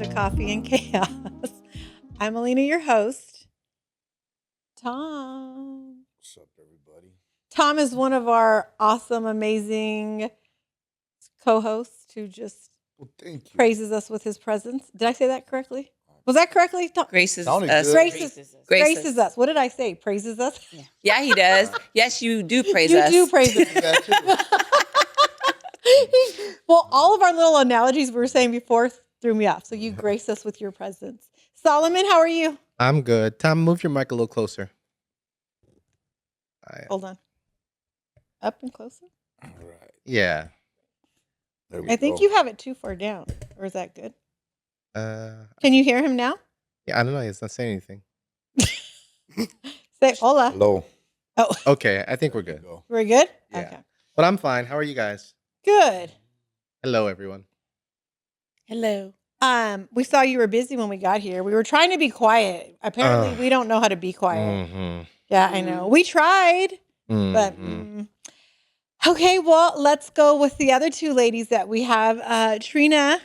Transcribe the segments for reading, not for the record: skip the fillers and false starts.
to Coffee and Chaos. I'm Alina, your host. Tom. What's up, everybody? Tom is one of our awesome, amazing co-hosts who just thank you. praises us with his presence. Did I say that correctly? Was that correctly? Graces Sounded us. good. Graces us. What did I say? Praises us? Yeah, he does. Yes, you do praise You us. do praise us. That too. Well, all of our little analogies we were saying before threw me off. So you grace us with your presence. Solomon, how are you? I'm good. Tom, move your mic a little closer. Hold on. Up and closer? All right. Yeah. There we I think go. you have it too far down. Or is that good? Yeah, Can you hear him now? I don't know. He's not saying anything. Say hola. Hello. Oh, Okay, I think we're There you good. go. we're good? Yeah. Okay. But I'm fine. How are you guys? Good. Hello, everyone. Hello. We saw you were busy when we got here. We were trying to be quiet. Apparently, we don't know how to be quiet. Mm-hmm. Yeah, I know. We tried, but okay. Well, let's go with the other two ladies that we have. Trina,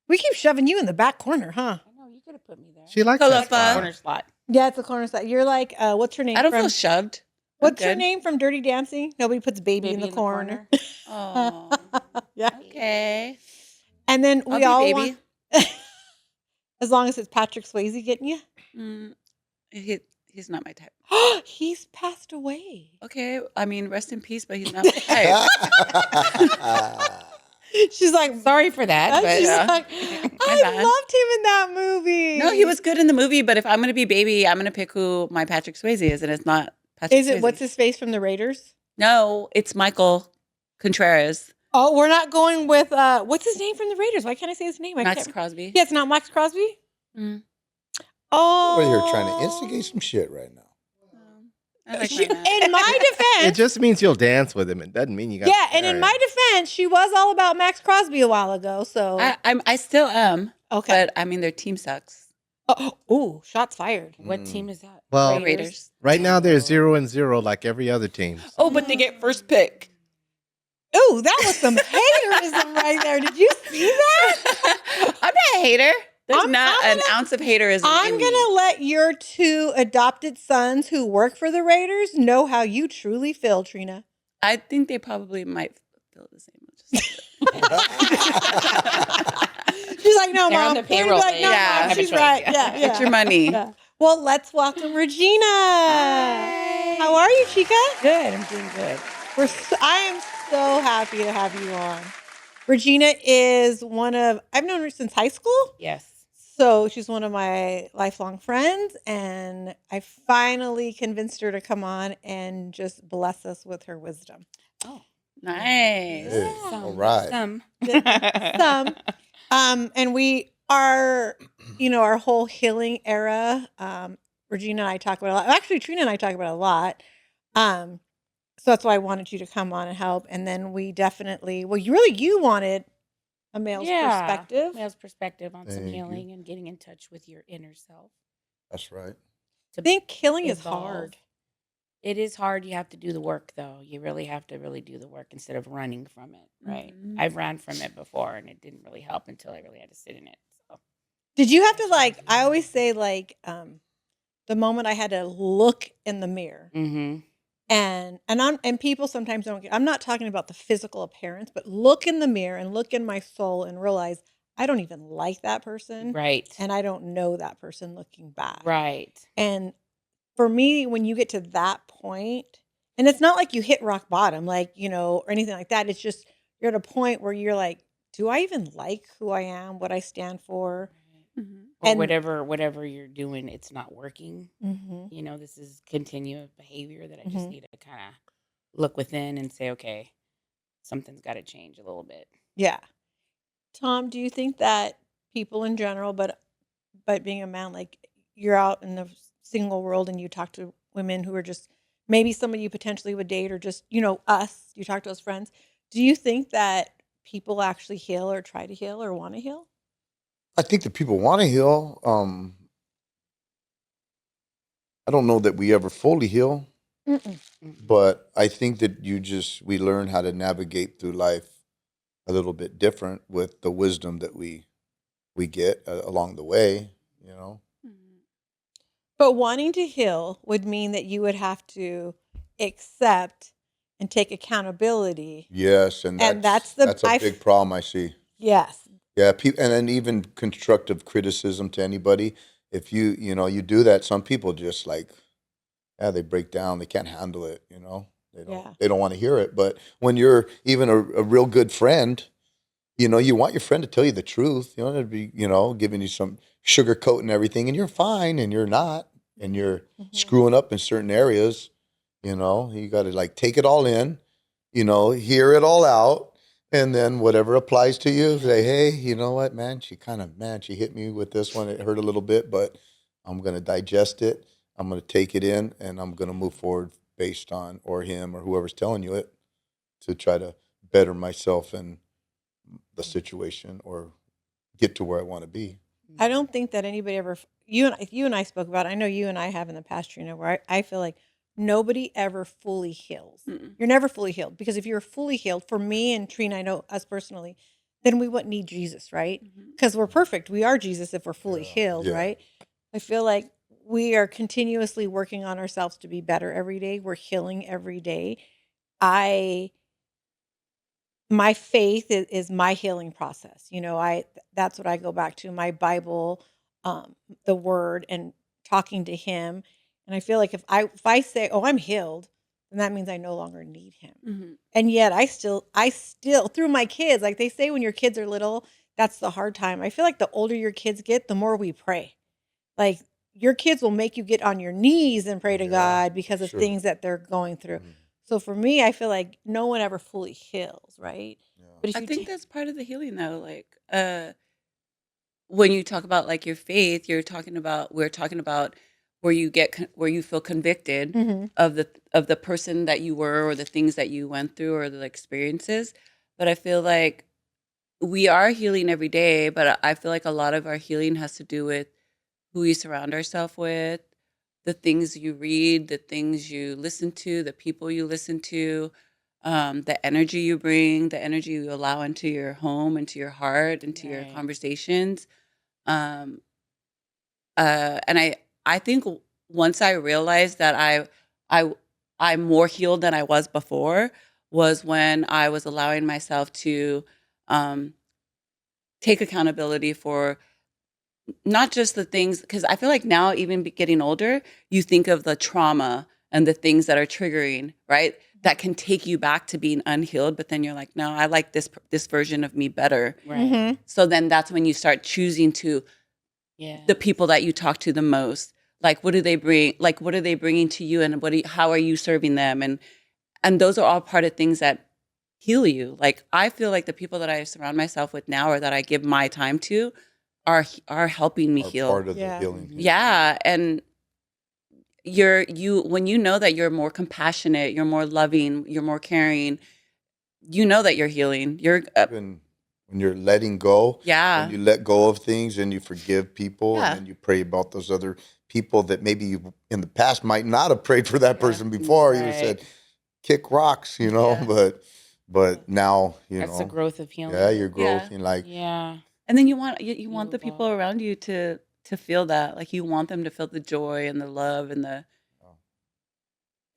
we keep shoving you in the back corner, huh? I know, you could have put me there. She likes Pull that up spot. corner slot. Yeah, it's a corner side. You're like, what's her name? I don't from, feel shoved. What's her name from Dirty Dancing? Nobody puts baby in the corner. Oh, Yeah. okay. And then we I'll all be want, baby. as long as it's Patrick Swayze getting you. He's not my type. He's passed away. Okay, I mean, rest in peace, but he's not my type. She's like, Sorry for that, but she's yeah. like, I bad. loved him in that movie. No, he was good in the movie, but if I'm going to be baby, I'm going to pick who my Patrick Swayze is, and it's not Patrick Is it Swayze. what's his face from the Raiders? No, it's Michael Contreras. Oh, we're not going with what's his name from the Raiders? Why can't I say his name? Max Crosby. Yeah, it's not Max Crosby. Mm. Oh, Over here trying to instigate some shit right now. I like She, my man. in my It defense, just means you'll dance with him. It doesn't mean you got. yeah, and in my defense, she was all about Max Crosby a while ago. So I still am, okay. but I mean their team sucks. Oh, shots fired. What team is that? Well, Raiders. right now they're 0-0 like every other team. Oh, but they get first pick. Oh, that was some haterism right there. Did you see that? I'm not a hater. There's I'm not gonna- an ounce of haterism. I'm in going me. to let your two adopted sons who work for the Raiders know how you truly feel, Trina. I think they probably might feel the same. She's like, no, They're Mom. on the payroll. Like, no, Yeah, Mom, have a she's choice, right. yeah. Yeah, Get your money. Yeah. Well, let's welcome Regina. How are you, Chica? Good. I'm doing good. I am so happy to have you on. Regina is I've known her since high school. Yes. So she's one of my lifelong friends, and I finally convinced her to come on and just bless us with her wisdom. Oh, Nice. Yeah. All right. Some. And we are, our whole healing era. Regina and I talk about a lot. Actually, Trina and I talk about it a lot. So that's why I wanted you to come on and help. And then we definitely, you wanted a male's perspective. Male's perspective on some Thank healing you. and getting in touch with your inner self. That's right. I think healing is evolve. hard. It is hard. You have to do the work, though. You really have to really do the work instead of running from it, right? Mhm. I've ran from it before, and it didn't really help until I really had to sit in it. So Did you have to I always say the moment I had to look in the mirror and people sometimes don't I'm not talking about the physical appearance, but look in the mirror and look in my soul and realize I don't even like that person. right. And I don't know that person looking back. Right. And for me, when you get to that point, and it's not like you hit rock bottom, or anything like that. It's just you're at a point where you're like, do I even like who I am, what I stand for? Or And- whatever you're doing, it's not working. Mm-hmm. This is continuous behavior that I just Mhm. need to kind of look within and say, okay, something's got to change a little bit. Yeah. Tom, do you think that people in general, but being a man, you're out in the single world and you talk to women who are just maybe somebody you potentially would date or just, us, you talk to us friends. Do you think that people actually heal or try to heal or want to heal? I think that people want to heal. I don't know that we ever fully heal, but I think that we learn how to navigate through life a little bit different with the wisdom that we we get along the way, you know. But wanting to heal would mean that you would have to accept and take accountability. Yes, and And that's that's a big problem I see. yes. Yeah, and then even constructive criticism to anybody. If you do that, some people just like, yeah, they break down. They can't handle it. They don't. Yeah. They don't want to hear it. But when you're even a real good friend, you want your friend to tell you the truth. You want to be, giving you some sugarcoat and everything, and you're fine, and you're not, and you're screwing up in certain areas. You got to like take it all in, hear it all out, and then whatever applies to you, say, hey, you know what, man, she hit me with this one. It hurt a little bit, but I'm gonna digest it. I'm gonna take it in, and I'm gonna move forward based on or him or whoever's telling you it to try to better myself and the situation or get to where I want to be. I don't think that anybody ever you and I spoke about it. I know you and I have in the past, Trina, where I feel like nobody ever fully heals. Mm-mm. You're never fully healed because if you're fully healed, for me and Trina, I know us personally, then we wouldn't need Jesus, right? Because we're perfect. We are Jesus if we're fully healed, yeah. right? I feel like we are continuously working on ourselves to be better every day. We're healing every day. My faith is my healing process. That's what I go back to, my Bible, the word and talking to him. And I feel like if I say, "Oh, I'm healed," then that means I no longer need him. Mm-hmm. And yet I still through my kids, like they say when your kids are little, that's the hard time. I feel like the older your kids get, the more we pray. Like your kids will make you get on your knees and pray to Yeah, God because of sure. things that they're going through. Mhm. So for me, I feel like no one ever fully heals, right? Yeah. But if I you think that's part of the healing, though. Like, when you talk about like your faith, we're talking about where where you feel convicted Mhm. of the person that you were or the things that you went through or the experiences. But I feel like we are healing every day, but I feel like a lot of our healing has to do with who you surround ourselves with, the things you read, the things you listen to, the people you listen to, the energy you bring, the energy you allow into your home, into your heart, into your Right. conversations. Um, and I think once I realized that I I'm more healed than I was before was when I was allowing myself to um, take accountability for not just the things, because I feel like now, even getting older, you think of the trauma and the things that are triggering, right? That can take you back to being unhealed, but then you're like, no, I like this version of me better. Right. Mhm. So then that's when you start choosing to Yeah. the people that you talk to the most. Like, what do they bring? Like, what are they bringing to you, and how are you serving them? And those are all part of things that heal you. Like, I feel like the people that I surround myself with now, or that I give my time to, are helping me Are heal. part of the Yeah. healing. Mhm. Yeah, and when you know that you're more compassionate, you're more loving, you're more caring, you know that you're healing. You're Even when you're letting go, when yeah, you let go of things and you forgive people, and yeah, then you pray about those other people that maybe you in the past might not have prayed for that yeah, person before. You would have Right. said, kick rocks, yeah, but now, That's the growth of yeah, healing. your growth yeah. and like, Yeah. And then you want You the people evolve. around you to feel that. Like, you want them to feel the joy and the love and the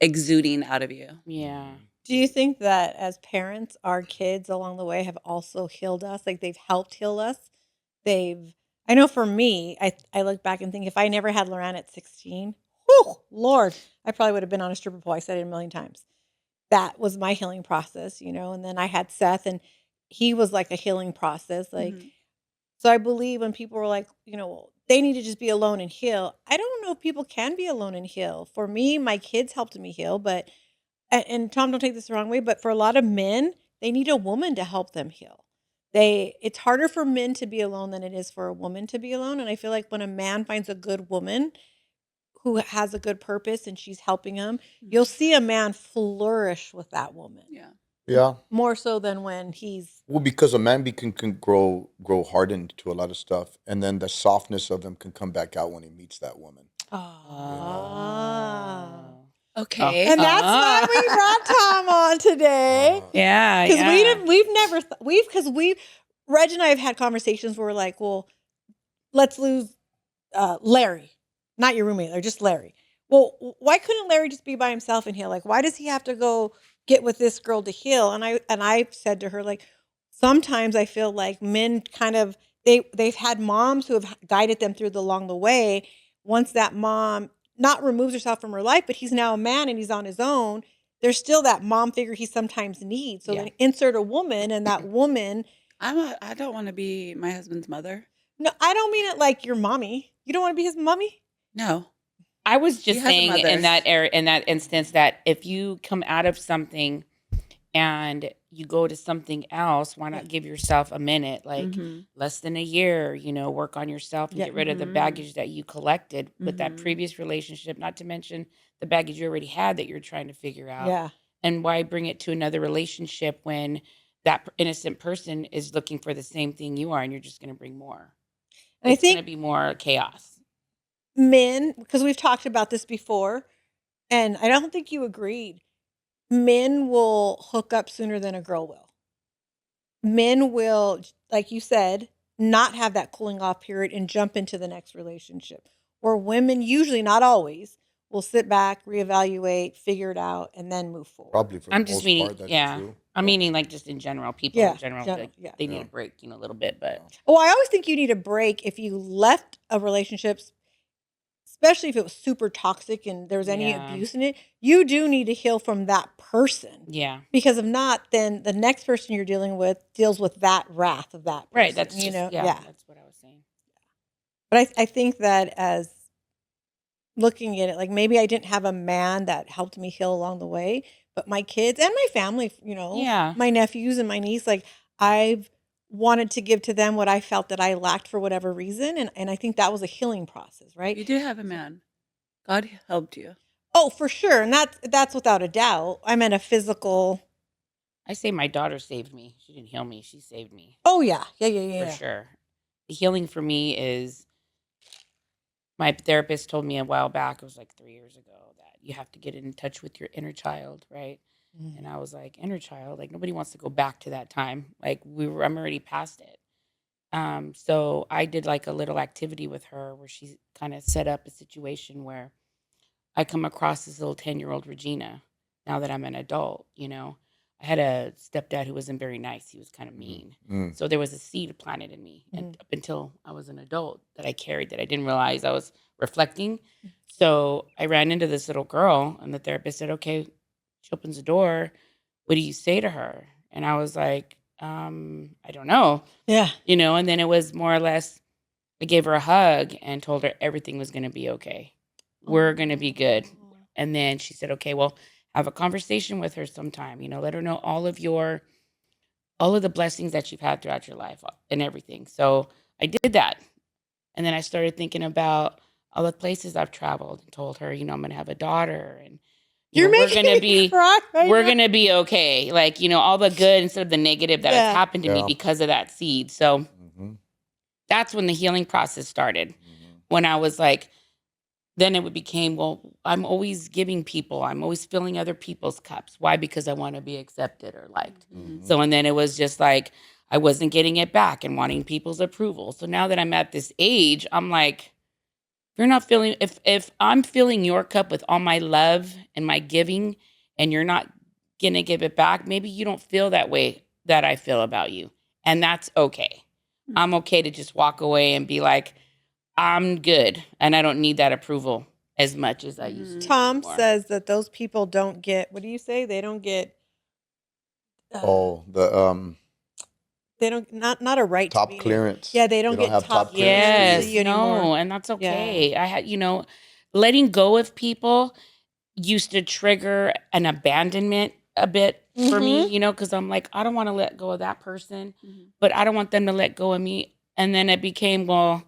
exuding out of you. Yeah. Do you think that as parents, our kids along the way have also healed us? Like they've helped heal us? They've I know for me, I look back and think if I never had Loran at 16, whew, Lord, I probably would have been on a stripper pole. I said it a million times. That was my healing process, and then I had Seth and he was like a healing process. Like Mhm. so I believe when people were like, they need to just be alone and heal. I don't know if people can be alone and heal. For me, my kids helped me heal, but and Tom, don't take this the wrong way, but for a lot of men, they need a woman to help them heal. It's harder for men to be alone than it is for a woman to be alone. And I feel like when a man finds a good woman who has a good purpose and she's helping him, you'll see a man flourish with that woman Yeah. yeah. more so than when he's Well, because a man can grow hardened to a lot of stuff, and then the softness of him can come back out when he meets that woman. ah. Okay. And that's why we brought Tom on today. Yeah. Because Yeah. we've never, Reg and I have had conversations where we're like, well, let's lose Larry, not your roommate, or just Larry. Well, why couldn't Larry just be by himself and heal? Like, why does he have to go get with this girl to heal? And I said to her, like, sometimes I feel like men kind of they've had moms who have guided them through along the way. Once that mom not removes herself from her life, but he's now a man and he's on his own. There's still that mom figure he sometimes needs. So Yeah. then insert a woman, and that woman. I don't want to be my husband's mother. No, I don't mean it like your mommy. You don't want to be his mommy. No. I was She just has a saying mother. in that instance that if you come out of something and you go to something else, why not give yourself a minute, like Mhm. less than a year, work on yourself and Yeah. get rid of the Mhm. baggage that you collected with that Mhm. previous relationship, not to mention the baggage you already had that you're trying to figure out. Yeah. And why bring it to another relationship when that innocent person is looking for the same thing you are and you're just going to bring more? And I It's going to think be more chaos. men, because we've talked about this before, and I don't think you agreed, men will hook up sooner than a girl will. Men will, like you said, not have that cooling off period and jump into the next relationship. Or women, usually not always, will sit back, reevaluate, figure it out, and then move forward. Probably for the I'm just most meaning, part, that's yeah. true. I'm Yeah. meaning like just in general, people Yeah, in general, general, like yeah. they need Yeah. a break, a little bit. But Oh, I always think you need a break if you left a relationship, especially if it was super toxic and there was any yeah, abuse in it. You do need to heal from that person. yeah, Because if not, then the next person you're dealing with deals with that wrath of that person. right. That's just Yeah. That's what I was saying. But I think that as looking at it, like maybe I didn't have a man that helped me heal along the way, but my kids and my family, Yeah, my nephews and my niece, like I've wanted to give to them what I felt that I lacked for whatever reason. And I think that was a healing process, right? You did have a man. God helped you. Oh, for sure. And that's without a doubt. I meant a physical. I say my daughter saved me. She didn't heal me. She saved me Oh yeah. Yeah, yeah, for yeah. sure. The healing for me is my therapist told me a while back. It was like 3 years ago that you have to get in touch with your inner child, right? And I was like, inner child, like nobody wants to go back to that time. Like I'm already past it. So I did like a little activity with her where she kind of set up a situation where I come across this little 10-year-old Regina now that I'm an adult. I had a stepdad who wasn't very nice. He was kind of mean. Mm. So there was a seed planted in me and up until I was an adult that I carried that I didn't realize I was reflecting. So I ran into this little girl and the therapist said, okay, she opens the door. What do you say to her? And I was like, I don't know. Yeah. And then it was more or less, I gave her a hug and told her everything was going to be okay. We're going to be good. And then she said, okay, well, have a conversation with her sometime, let her know all of the blessings that you've had throughout your life and everything. So I did that. And then I started thinking about all the places I've traveled and told her, I'm going to have a daughter and, You're we're making going to me be, cry right we're now. going to be okay. Like, all the good instead of the negative that has Yeah. happened to me Yeah. because of that seed. So Mm-hmm. that's when the healing process started. Mm-hmm. When I was like, then it became, well, I'm always giving people, I'm always filling other people's cups. Why? Because I want to be accepted or liked. Mm-hmm. So, and then it was just like, I wasn't getting it back and wanting people's approval. So now that I'm at this age, I'm like, if you're not feeling, if I'm filling your cup with all my love and my giving and you're not going to give it back, maybe you don't feel that way that I feel about you. And that's okay. I'm okay to just walk away and be like, I'm good and I don't need that approval as much as I used to Tom anymore. says that those people don't get, what do you say? They don't get, Oh, they don't, not a right top to be. clearance. Yeah, they don't They don't get have top top clearance for clearance to Yes, you anymore. no, and that's Yeah. okay. I had, letting go of people used to trigger an abandonment a bit for me, because I'm like, I don't want to let go of that person, but I don't want them to let go of me. And then it became, well,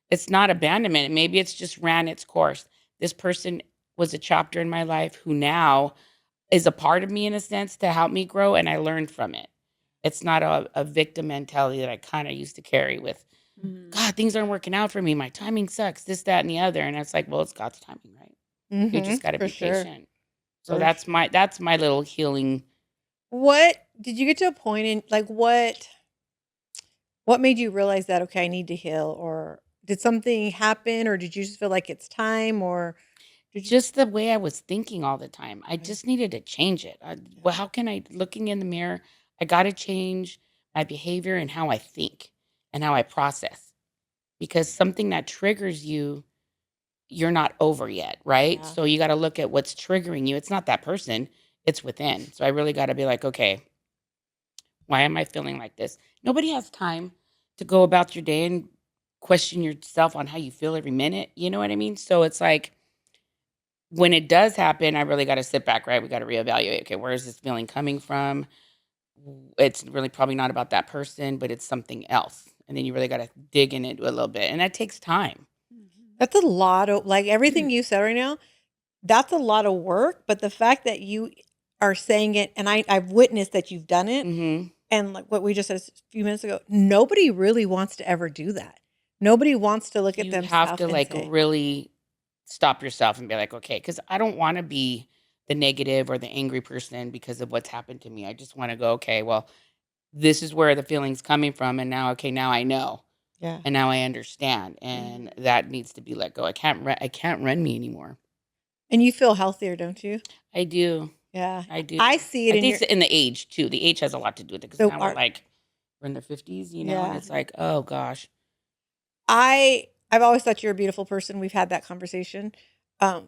it's not abandonment. Maybe it's just ran its course. This person was a chapter in my life who now is a part of me in a sense to help me grow, and I learned from it. It's not a victim mentality that I kind of used to carry with, God, things aren't working out for me. My timing sucks, this, that, and the other. And it's like, well, it's God's timing, right? You just got to For be sure. patient. So For that's my little healing. What did you get to a point in, like, what made you realize that, okay, I need to heal, or did something happen, or did you just feel like it's time, or did you? Just the way I was thinking all the time. I just needed to change it. Well, how can I, looking in the mirror, I got to change my behavior and how I think and how I process. Because something that triggers you, you're not over yet, right? Yeah. So you got to look at what's triggering you. It's not that person, it's within. So I really got to be like, okay, why am I feeling like this? Nobody has time to go about your day and question yourself on how you feel every minute. You know what I mean? So it's like, when it does happen, I really got to sit back, right? We got to reevaluate. Okay, where is this feeling coming from? It's really probably not about that person, but it's something else. And then you really got to dig in it a little bit. And that takes time. That's a lot of, like, everything you said right now. That's a lot of work, but the fact that you are saying it, and I've witnessed that you've done it, Mm-hmm. and like what we just said a few minutes ago, nobody really wants to ever do that. Nobody wants to look at You have themselves to and like say, really stop yourself and be like, okay, because I don't want to be the negative or the angry person because of what's happened to me. I just want to go, okay, well, this is where the feeling's coming from. And now, okay, now I know. yeah. And now I understand. And that needs to be let go. I can't run me anymore. And you feel healthier, don't you? I do. Yeah. I do. I see it I in think your, it's in the age too. The age has a lot to do with it because so now our, we're in the 50s, you know, and yeah. it's like, oh gosh. I've always thought you're a beautiful person. We've had that conversation. Um,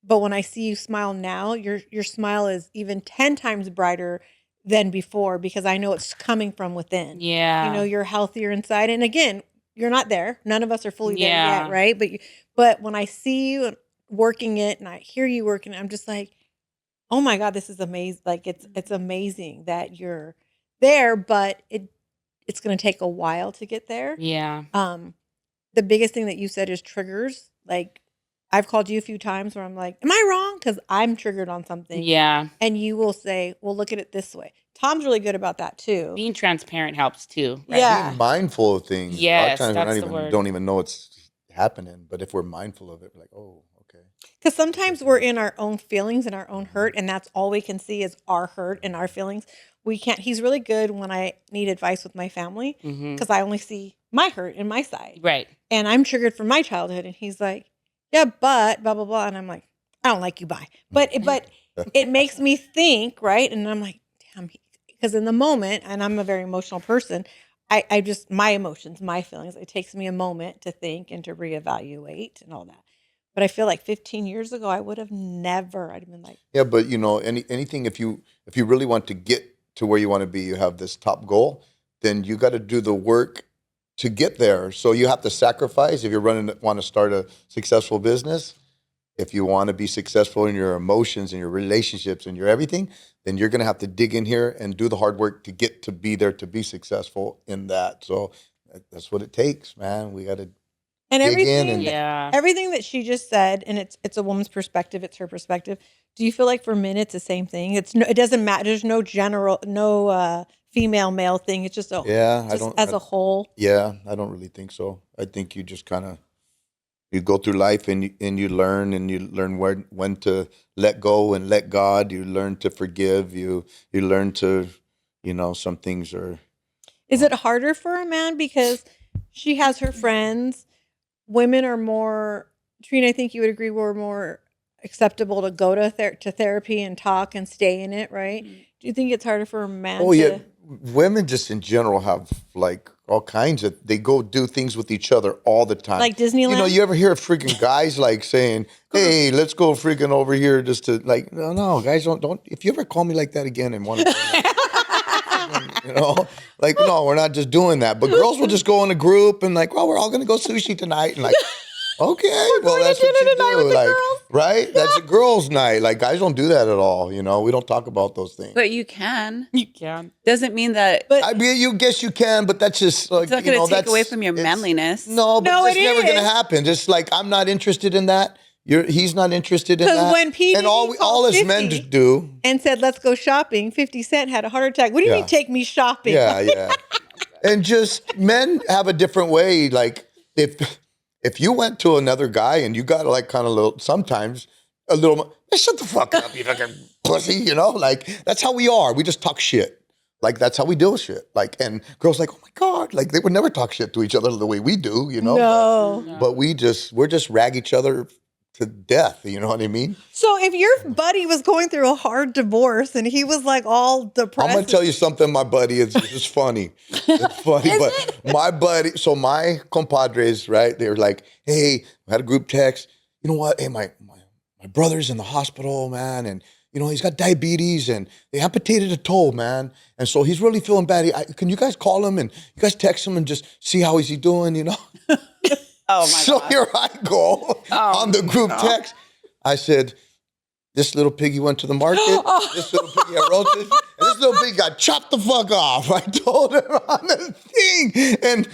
but when I see you smile now, your smile is even 10 times brighter than before because I know it's coming from within. You know, Yeah. you're healthier inside. And again, you're not there. None of us are fully there yet, Yeah. right? But when I see you working it and I hear you working it, I'm just like, oh my God, this is amazing. Like it's amazing that you're there, but it's going to take a while to get there. Yeah. The biggest thing that you said is triggers. Like I've called you a few times where I'm like, am I wrong? Because I'm triggered on something. Yeah. And you will say, well, look at it this way. Tom's really good about that too. Being transparent helps too, right? Yeah. Being mindful of things. A lot of Yes, times we're not that's the even word. don't even know it's happening, but if we're mindful of it, we're like, oh, okay. Because sometimes we're in our own feelings and our own hurt, and that's all we can see is our hurt and our feelings. We can't. He's really good when I need advice with my family Mm-hmm. because I only see my hurt and my side, Right. and I'm triggered from my childhood. And he's like, "Yeah, but blah blah blah," and I'm like, "I don't like you, bye." But it makes me think, right? And I'm like, "Damn," because in the moment, and I'm a very emotional person. I just my emotions, my feelings. It takes me a moment to think and to reevaluate and all that. But I feel like 15 years ago, I would have never. I'd have been like, Yeah, but you know, anything if you really want to get to where you want to be, you have this top goal, then you got to do the work to get there. So you have to sacrifice if you're want to start a successful business. If you want to be successful in your emotions and your relationships and your everything, then you're going to have to dig in here and do the hard work to get to be there to be successful in that. So that's what it takes, man. We got to and dig in and Yeah. everything that she just said, and it's a woman's perspective, it's her perspective. Do you feel like for men it's the same thing? It doesn't matter. There's no general, no female male thing. It's just yeah, just as a whole. yeah, I don't really think so. I think you just kind of you go through life and you learn when to let go and let God. You learn to forgive. You learn to, you know, some things are. Is it harder for a man because she has her friends? Women are more. Trina, I think you would agree we're more acceptable to go to therapy and talk and stay in it, right? Do you think it's harder for a man Oh yeah, to women just in general have like all kinds of. They go do things with each other all the time. like You know, Disneyland? you ever hear freaking guys like saying, "Hey, let's go freaking over here," just to like, no, guys, don't. If you ever call me like that again and want to. You know, like no, we're not just doing that. But girls will just go in a group and like, well, we're all gonna go sushi tonight, and like, okay, well, going to that's what dinner you tonight with do, the like, girls. right? That's a girls' night. Like, guys don't do that at all. You know, we don't talk about those things. But you can. You can. Doesn't mean that But I mean, you guess you can, but that's just like it's not you going know, to take away that's from your it's- manliness. No, but No, it's it never gonna is. happen. Just like I'm not interested in that. He's not interested in because that. when P. and all called us men 50 just do. and said, "Let's go shopping," 50 Cent had a heart attack. What do you Yeah. mean, take me shopping? Yeah, yeah. And just men have a different way. Like if you went to another guy and you got like kind of little sometimes a little shut the fuck up, you fucking pussy, you know? Like that's how we are. We just talk shit. like that's how we deal with shit. Like, and girls like, oh my God, like they would never talk shit to each other the way we do, you know. No. But we're just rag each other to death. You know what I mean? So if your buddy was going through a hard divorce and he was like all depressed, I'm gonna tell you something, my buddy. It's funny. It's funny, but my buddy. So my compadres, right? They were like, "Hey, we had a group text. You know what? Hey, my brother's in the hospital, man, and you know he's got diabetes, and they amputated a toe, man, and so he's really feeling bad. Can you guys call him and you guys text him and just see how is he doing? You know." Oh my So God. here I go on the group text. I said, this little piggy went to the market. This little piggy I wrote this. And this little piggy got chopped the fuck off. I told him on the thing.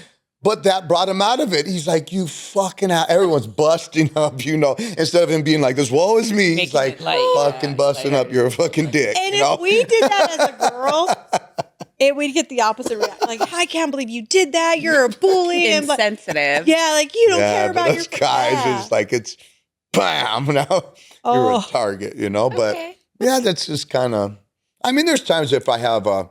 But that brought him out of it. He's like, you fucking everyone's busting up, you know. Instead of him being like, this woe is me, he's Making like, it light, fucking yeah. busting Like, up your fucking dick. and you know? if we did that as a girl, we'd get the opposite reaction. Like, I can't believe you did that. You're a bully. And like, Insensitive. yeah, like you don't yeah, care but about those your guys yeah. is like, it's bam, now you're a Oh. target, you know. But Okay. yeah, that's just kind of, I mean, there's times if I have a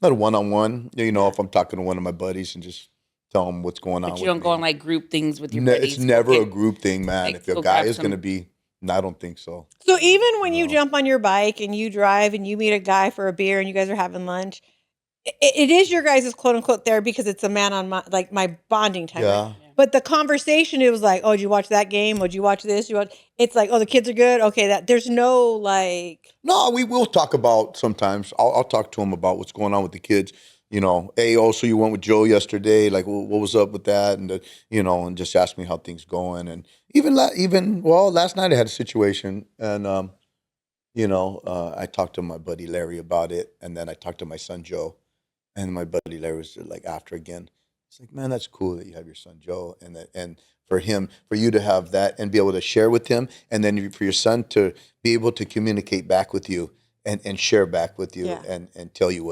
one-on-one, you know, if I'm talking to one of my buddies and just tell them what's going on. But you don't with go me. on like group things with your No, buddies. it's never Go a get- group thing, man. like, If your go guy grab is going to some- be, no, I don't think so. So even when you No. jump on your bike and you drive and you meet a guy for a beer and you guys are having lunch, it is your guys' quote unquote therapy because it's a man on my bonding time. Yeah. Right? But the conversation, it was like, oh, did you watch that game? Oh, did you watch this? It's like, oh, the kids are good. Okay, that there's no like. No, we will talk about sometimes. I'll talk to him about what's going on with the kids. You know, hey, also you went with Joe yesterday. Like, what was up with that? And you know, and just ask me how things going. And last night I had a situation, and you know, I talked to my buddy Larry about it, and then I talked to my son Joe, and my buddy Larry was like after again. It's like, man, that's cool that you have your son Joe, and for you to have that and be able to share with him, and then for your son to be able to communicate back with you and share back with you Yeah. and tell you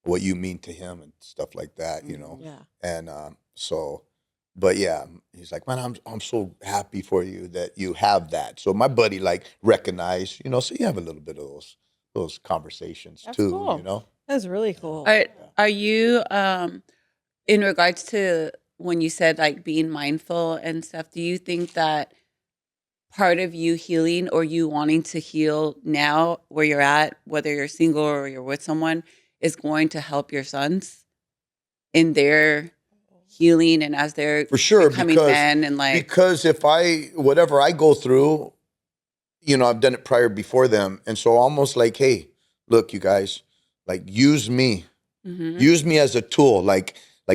what you mean to him and stuff like that, you know. Yeah. And so, but yeah, he's like, man, I'm so happy for you that you have that. So my buddy like recognized, you know, so you have a little bit of those conversations That's too, cool. you know. That's really cool. Are you in regards to when you said like being mindful and stuff, do you think that part of you healing or you wanting to heal now where you're at, whether you're single or you're with someone, is going to help your sons in their healing and as they're For sure, becoming men and like because if whatever I go through, you know, I've done it prior before them, and so almost like, hey, look, you guys, like use me as a tool, like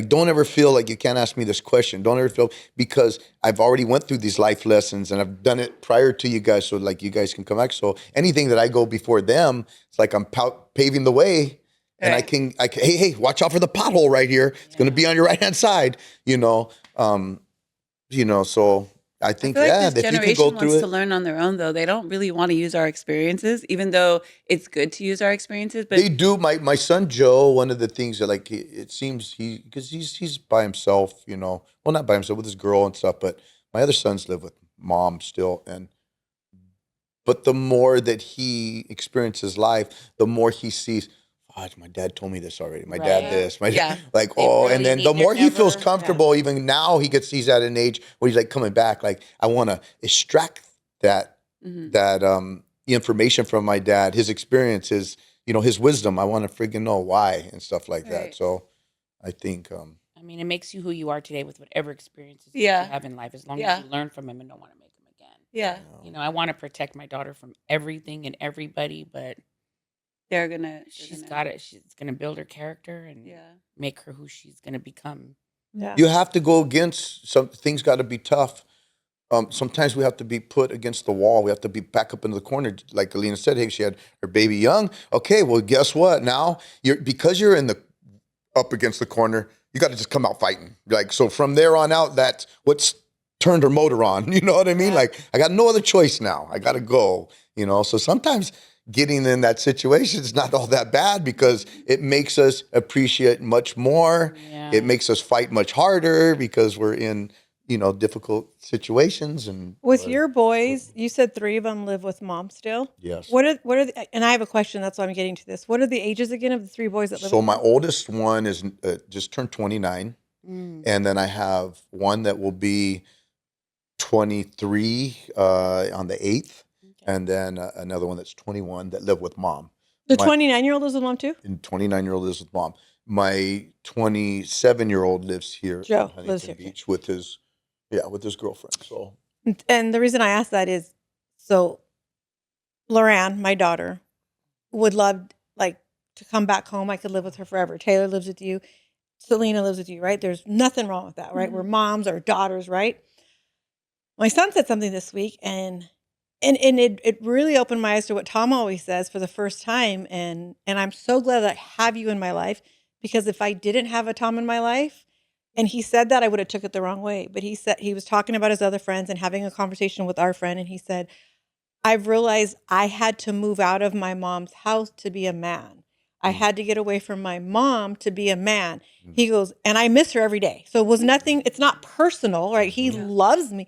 don't ever feel like you can't ask me this question. Don't ever feel, because I've already went through these life lessons and I've done it prior to you guys, so like you guys can come back. So anything that I go before them, it's like I'm paving the way. And I Right. can, hey, watch out for the pothole right here. It's going to be on your right hand side, you know. So I I think, feel like yeah, this if you can generation go wants through to it. learn on their own though. They don't really want to use our experiences, even though it's good to use our experiences. But They do. My son Joe, one of the things that like it seems because he's by himself, you know. Well, not by himself, with his girl and stuff. But my other sons live with mom still, but the more that he experiences life, the more he sees. God, my dad told me this already. My dad Right. this. My Yeah. dad, like, They oh, really and then need- the they're more he feels never- comfortable, even now he's at an age where he's like coming back. Like, I want to extract that information from my dad, his experiences, you know, his wisdom. I want to freaking know why and stuff like that. Right. So I think, I mean, it makes you who you are today with whatever experiences Yeah. you have in life, as long Yeah. as you learn from them and don't want to make them again. yeah, You know, I want to protect my daughter from everything and everybody, but they're gonna. she's got it. She's going to build her character and Yeah. make her who she's going to become. Yeah. you have to go against some things. Got to be tough. Sometimes we have to be put against the wall. We have to be back up into the corner. Like Alina said, hey, she had her baby young. Okay, well, guess what? Now because you're in the up against the corner, you got to just come out fighting. Like, so from there on out, that's what's turned her motor on. You know what I mean? Yeah. Like, I got no other choice now. I got to go. You know, so sometimes getting in that situation is not all that bad because it makes us appreciate much more. Yeah. It makes us fight much harder because we're in difficult situations and With your boys, you said 3 of them live with mom still? yes. What are the, and I have a question, that's why I'm getting to this. What are the ages again of the 3 boys that live So with my mom? oldest one is just turned 29, Mm. and then I have one that will be 23 on the 8th, Okay. and then another one that's 21 that live with mom. The My 29-year-old lives with mom too? and 29-year-old lives with mom. My 27-year-old lives here Joe in lives Huntington here. Beach with his girlfriend. So And the reason I ask that is, so Loran, my daughter, would love like to come back home. I could live with her forever. Taylor lives with you. Selena lives with you, right? There's nothing wrong with that, right? We're moms or daughters, right? My son said something this week, and it really opened my eyes to what Tom always says for the first time. And I'm so glad that I have you in my life, because if I didn't have a Tom in my life, and he said that, I would have took it the wrong way. But he said he was talking about his other friends and having a conversation with our friend, and he said, I've realized I had to move out of my mom's house to be a man. I had to get away from my mom to be a man. He goes, and I miss her every day. So it was nothing, it's not personal, right? He loves me.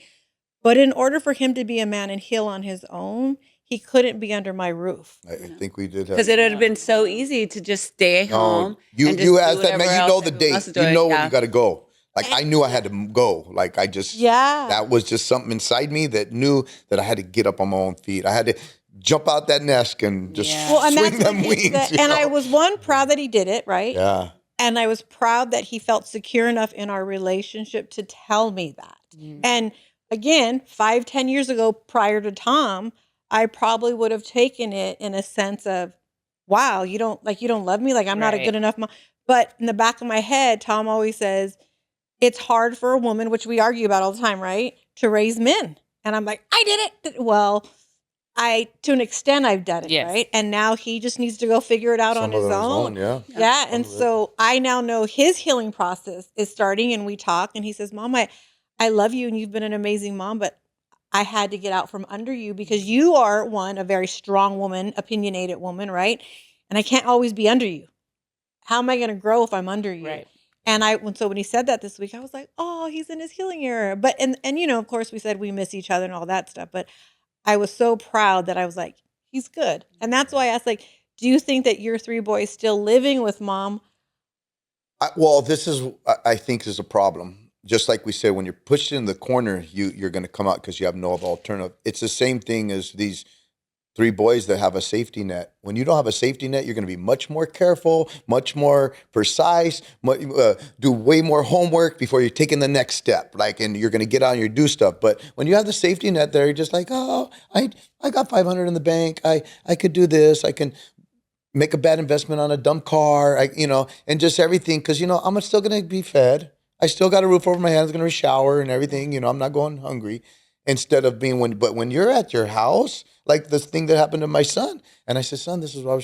But in order for him to be a man and heal on his own, he couldn't be under my roof. I think we did have. Because it would have been so easy to just stay home. You and just you do asked that, man. whatever You know else the everyone else date. is You doing. know when Yeah. you got to go. Like I knew I had to go. Like I just Yeah. that was just something inside me that knew that I had to get up on my own feet. I had to jump out that nest and just Yeah. Well, and swing that's what them he wings. said. you And I know? was proud that he did it, right? Yeah. And I was proud that he felt secure enough in our relationship to tell me that. Mm. And again, 5, 10 years ago, prior to Tom, I probably would have taken it in a sense of, wow, you don't love me, like I'm not a Right. good enough mom. But in the back of my head, Tom always says, it's hard for a woman, which we argue about all the time, right? To raise men. And I'm like, I did it. Well, to an extent, I've done it, Yes. right? And now he just needs to go figure it out on Some of his it on his own. own, yeah. Yeah. Some And of it. so I now know his healing process is starting, and we talk, and he says, Mom, I love you and you've been an amazing mom, but I had to get out from under you because you are a very strong woman, opinionated woman, right? And I can't always be under you. How am I going to grow if I'm under you? Right. And when he said that this week, I was like, oh, he's in his healing era. But, and of course we said we miss each other and all that stuff, but I was so proud that I was like, he's good. And that's why I asked, like, do you think that your 3 boys still living with mom? Well, this is I think is a problem. Just like we said, when you're pushed in the corner, you're going to come out because you have no other alternative. It's the same thing as these 3 boys that have a safety net. When you don't have a safety net, you're going to be much more careful, much more precise, do way more homework before you're taking the next step. And you're going to get out and you do stuff. But when you have the safety net there, you're just like, oh, I got 500 in the bank. I could do this. I can make a bad investment on a dumb car. And just everything because I'm still going to be fed. I still got a roof over my head. I'm going to shower and everything. I'm not going hungry. Instead of but when you're at your house, like this thing that happened to my son, and I said, son, this is what I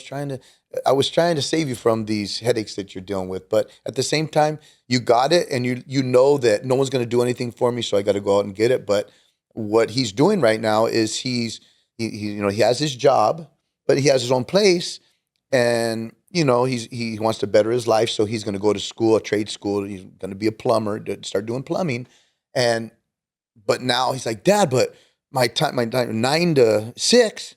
was trying to save you from these headaches that you're dealing with. But at the same time, you got it, and you know that no one's going to do anything for me, so I got to go out and get it. But what he's doing right now is he has his job, but he has his own place, and he wants to better his life, so he's going to go to school, a trade school. He's going to be a plumber, to start doing plumbing, but now he's like, Dad, but my time 9 to 6,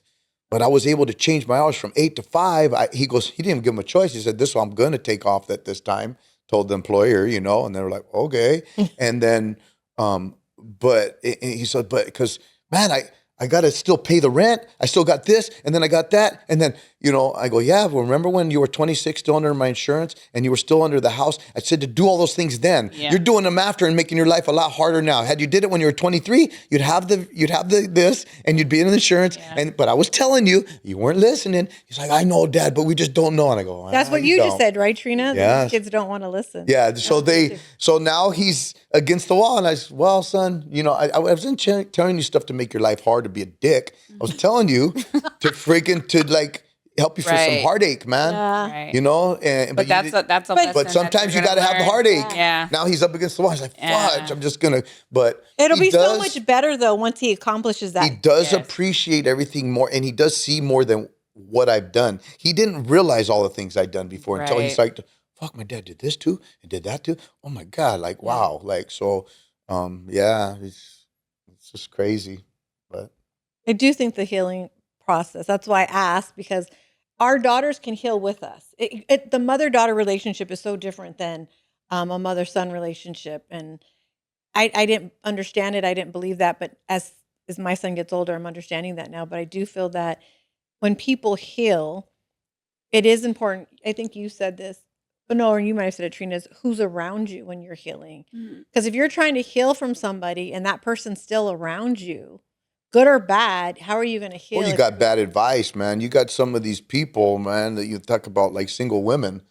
but I was able to change my hours from 8 to 5. He goes, he didn't even give him a choice. He said, this one I'm going to take off at this time, told the employer, and they were like, okay. And then, he said, but because, man, I got to still pay the rent. I still got this, and then I got that. And then, I go, yeah, well, remember when you were 26 still under my insurance and you were still under the house? I said to do all those things then. Yeah. You're doing them after and making your life a lot harder now. Had you did it when you were 23, you'd have this and you'd be in insurance. Yeah. But I was telling you, you weren't listening. He's like, I know, Dad, but we just don't know. And I go, That's what you just said, right, Trina? Yes. These kids don't want to listen. Yeah, so now he's against the wall, and I said, well, son, I wasn't telling you stuff to make your life hard to be a dick. I was telling you to help you for some Right. heartache, man. Yeah. Right. But that's a lesson. But sometimes you got to have the heartache. Yeah. Now he's up against the wall. He's like, fudge, I'm just gonna. But It'll he be so does- much better though once he accomplishes that. He does Yes. appreciate everything more, and he does see more than what I've done. He didn't realize all the things I'd done before until he's Right. like, fuck, my dad did this too and did that too. Oh my God, wow. So Yeah, it's just crazy. But I do think the healing process. That's why I asked, because our daughters can heal with us. The mother-daughter relationship is so different than a mother-son relationship, and I didn't understand it. I didn't believe that, but as my son gets older, I'm understanding that now. But I do feel that when people heal, it is important. I think you said this. Oh, no, or you might have said it, Trina, is who's around you when you're healing. Mhm. Because if you're trying to heal from somebody and that person's still around you, good or bad, how are you going to heal? well, you if got bad advice, man. You got some of these people, man, that you talk about, like single women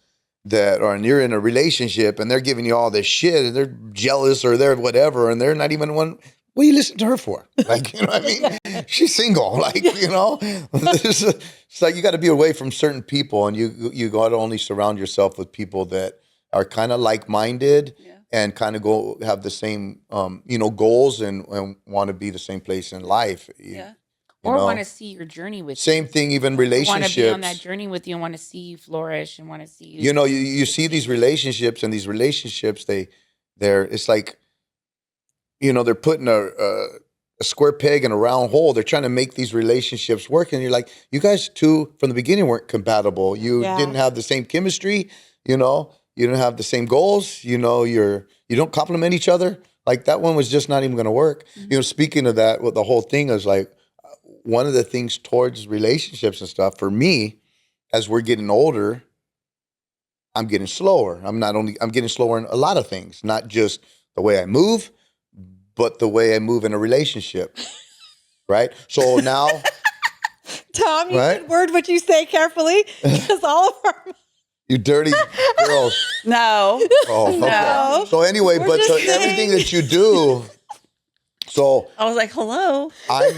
that are, and you're in a relationship and they're giving you all this shit and they're jealous or they're whatever and they're not even one. What do you listen to her for? Like, you know what I mean? Yeah. She's single. Like, you know, it's like you got to be away from certain people, and you got to only surround yourself with people that are kind of like minded Yeah. and kind of go have the same, goals and want to be the same place in life. Yeah. You Or want know, to see your journey with same you. thing, even They want to be on that relationships. journey with you and want to see you flourish and want to see you. You know, you see these relationships, and these relationships, they're it's like, they're putting a square peg in a round hole. They're trying to make these relationships work, and you're like, you guys two from the beginning weren't compatible. You Yeah. didn't have the same chemistry. You didn't have the same goals. You don't complement each other. Like that one was just not even going to work. Mhm. Speaking of that, what the whole thing is like, one of the things towards relationships and stuff for me, as we're getting older, I'm getting slower. I'm getting slower in a lot of things, not just the way I move, but the way I move in a relationship. Right. So now, Tom, you right? should word what you say carefully, because all of our You dirty girls. No. Oh, okay. No. So anyway, We're but just everything saying. that you do, so I was like, hello. I'm,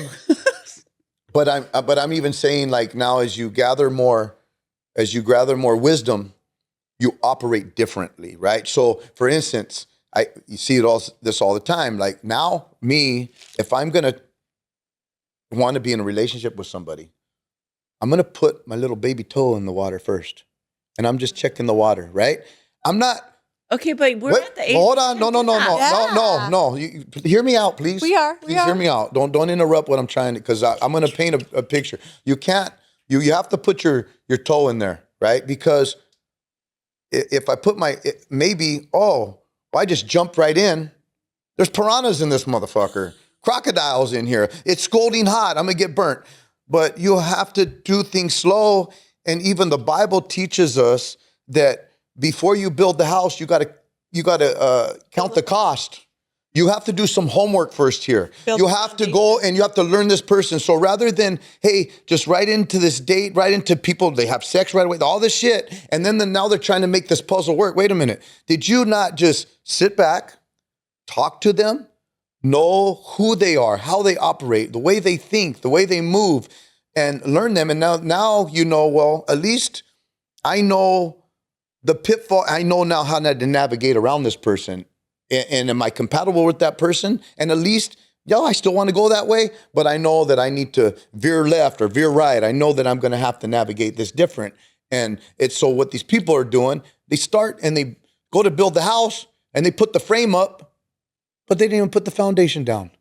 but I'm even saying, like, now as you gather more wisdom, you operate differently, right? So, for instance, you see this all the time. Like now, if I'm gonna want to be in a relationship with somebody, I'm gonna put my little baby toe in the water first, and I'm just checking the water, right? I'm not. Okay, but we're Wait, at the age. hold on. No, no, no, no, Yeah. no, no, no. You hear me out, please. We are. Please hear me out. Don't interrupt what I'm trying to, because I'm going to paint a picture. You can't. You have to put your toe in there, right? Because if I put I just jumped right in. There's piranhas in this motherfucker. Crocodiles in here. It's scalding hot. I'm gonna get burnt. But you have to do things slow. And even the Bible teaches us that before you build the house, you gotta count the cost. You have to do some homework first here. Build You the have to go and you have to learn this person. So rather than, hey, just right into this date, right into people, they have sex right away, all this shit, and then now they're trying to make this puzzle work. Wait a minute. Did you not just sit back, talk to them, know who they are, how they operate, the way they think, the way they move, and learn them? And now well, at least I know the pitfall. I know now how to navigate around this person. And am I compatible with that person? And at least, I still want to go that way, but I know that I need to veer left or veer right. I know that I'm going to have to navigate this different. And it's so what these people are doing, they start and they go to build the house and they put the frame up, but they didn't even put the foundation down.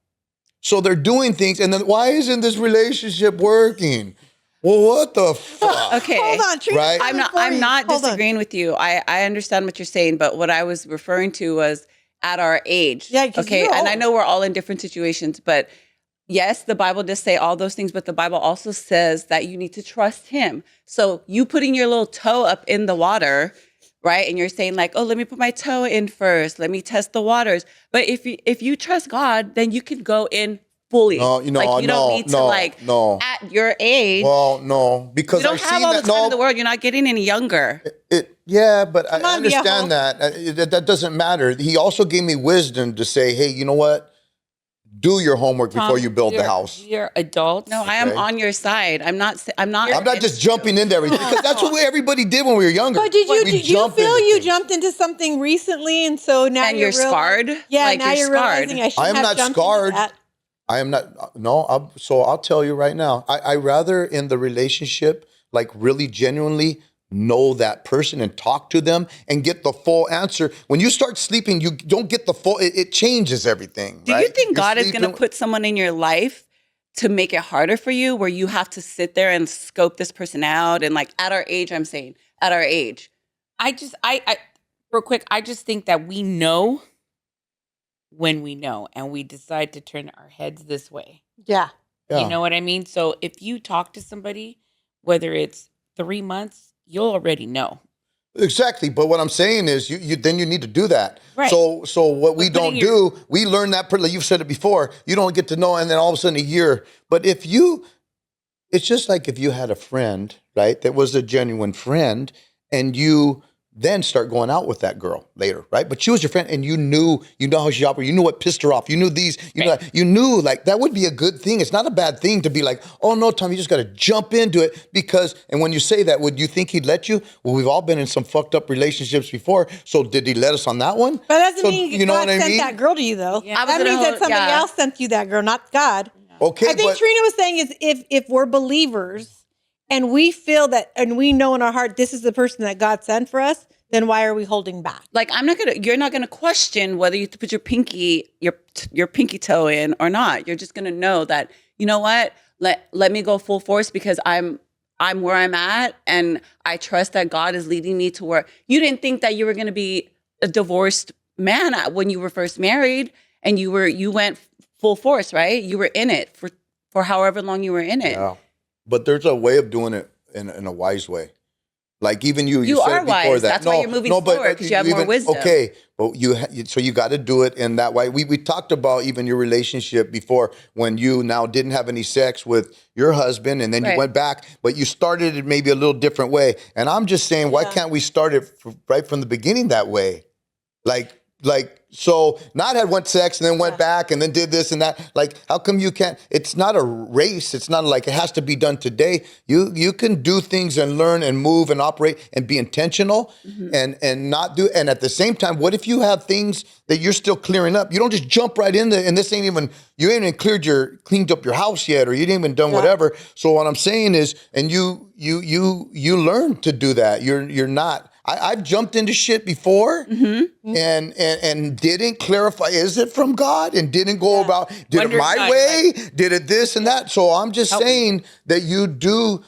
So they're doing things, and then why isn't this relationship working? Well, what the fuck? Okay. Hold on, Trina. Right? I'm not Hold on. disagreeing with you. I understand what you're saying, but what I was referring to was at our age. Yeah, 'cause okay. you're And I old. know we're all in different situations, but yes, the Bible does say all those things, but the Bible also says that you need to trust him. So you putting your little toe up in the water, right? And you're saying like, oh, let me put my toe in first. Let me test the waters. But if you trust God, then you can go in fully. No, like you don't need to at your age. Well, no, because You don't I've have seen all the that. time No, in the world. You're not getting any younger. Yeah, but I Come on, viejo. understand that. That doesn't matter. He also gave me wisdom to say, hey, you know what? Do your homework before you build the house. You're adults. No, I am Okay. on your side. I'm not. I'm not. I'm not just jumping into everything, because that's what everybody did when we were younger. But did you We do you jump feel into you things. jumped into something recently, and so now And you're scarred? Yeah, Like, now you're you're realizing scarred. I shouldn't I am have not jumped into scarred. that. I am not. No, so I'll tell you right now. I rather in the relationship, like really genuinely know that person and talk to them and get the full answer. When you start sleeping, you don't get the full, it changes everything. Do right? you think You're God is going to sleeping- put someone in your life to make it harder for you, where you have to sit there and scope this person out? And like at our age, I'm saying at our age. I real quick, I just think that we know when we know and we decide to turn our heads this way. Yeah. Yeah. You know what I mean? So if you talk to somebody, whether it's 3 months, you'll already know. Exactly, but what I'm saying is, you then you need to do that. Right. So what we But don't putting your- do, we learn that. Like you've said it before. You don't get to know, and then all of a sudden a year. But if you, it's just like if you had a friend, right, that was a genuine friend, and you then start going out with that girl later, right? But she was your friend, and you know how she operated. You knew what pissed her off. You knew these. You knew like that would be a good thing. It's not a bad thing to be like, oh no, Tom, you just got to jump into it because. And when you say that, would you think he'd let you? Well, we've all been in some fucked up relationships before. So did he let us on that one? But that doesn't So, mean you know God what I sent mean? that girl to you, though. Yeah. That means that somebody yeah. else sent you that girl, not God. Okay, I think but Trina was saying is if we're believers and we feel that and we know in our heart this is the person that God sent for us, then why are we holding back? Like you're not gonna question whether you put your pinky toe in or not. You're just gonna know that, you know what, let me go full force because I'm where I'm at, and I trust that God is leading me to where. You didn't think that you were gonna be a divorced man when you were first married, and you went full force, right? You were in it for however long you were in it. yeah, but there's a way of doing it in a wise way. Like even you You said are it before wise. that. That's why you're moving forward, 'cause you have more wisdom. Okay, but so you got to do it in that way. We talked about even your relationship before when you now didn't have any sex with your husband and then you Right. went back, but you started it maybe a little different way. And I'm just saying, why can't we start it right from the beginning that way? So not had one sex and then went back and then did this and that. Like, how come you can't? It's not a race. It's not like it has to be done today. You can do things and learn and move and operate and be intentional and not do. And at the same time, what if you have things that you're still clearing up? You don't just jump right in there and this ain't even, you ain't even cleaned up your house yet, or you ain't even done whatever. So what I'm saying is, and you learn to do that. You're not. I've jumped into shit before and didn't clarify, is it from God? And didn't go about, did Wonder it my God, way? Did it this and that? So I'm just saying that you do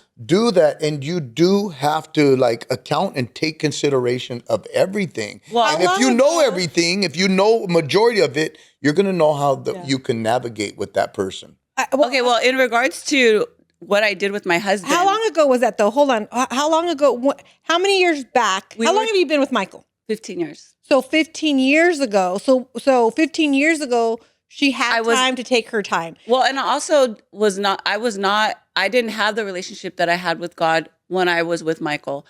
that, and you do have to like account and take consideration of everything. Well, and if you know everything, if you know majority of it, you're going to know how you can navigate with that person. Okay, well, in regards to what I did with my husband. How long ago was that, though? Hold on. How long ago? How many years back? How long have you been with Michael? 15 years. So 15 years ago. So 15 years ago, she had time to take her time. Well, and I also I didn't have the relationship that I had with God when I was with Michael.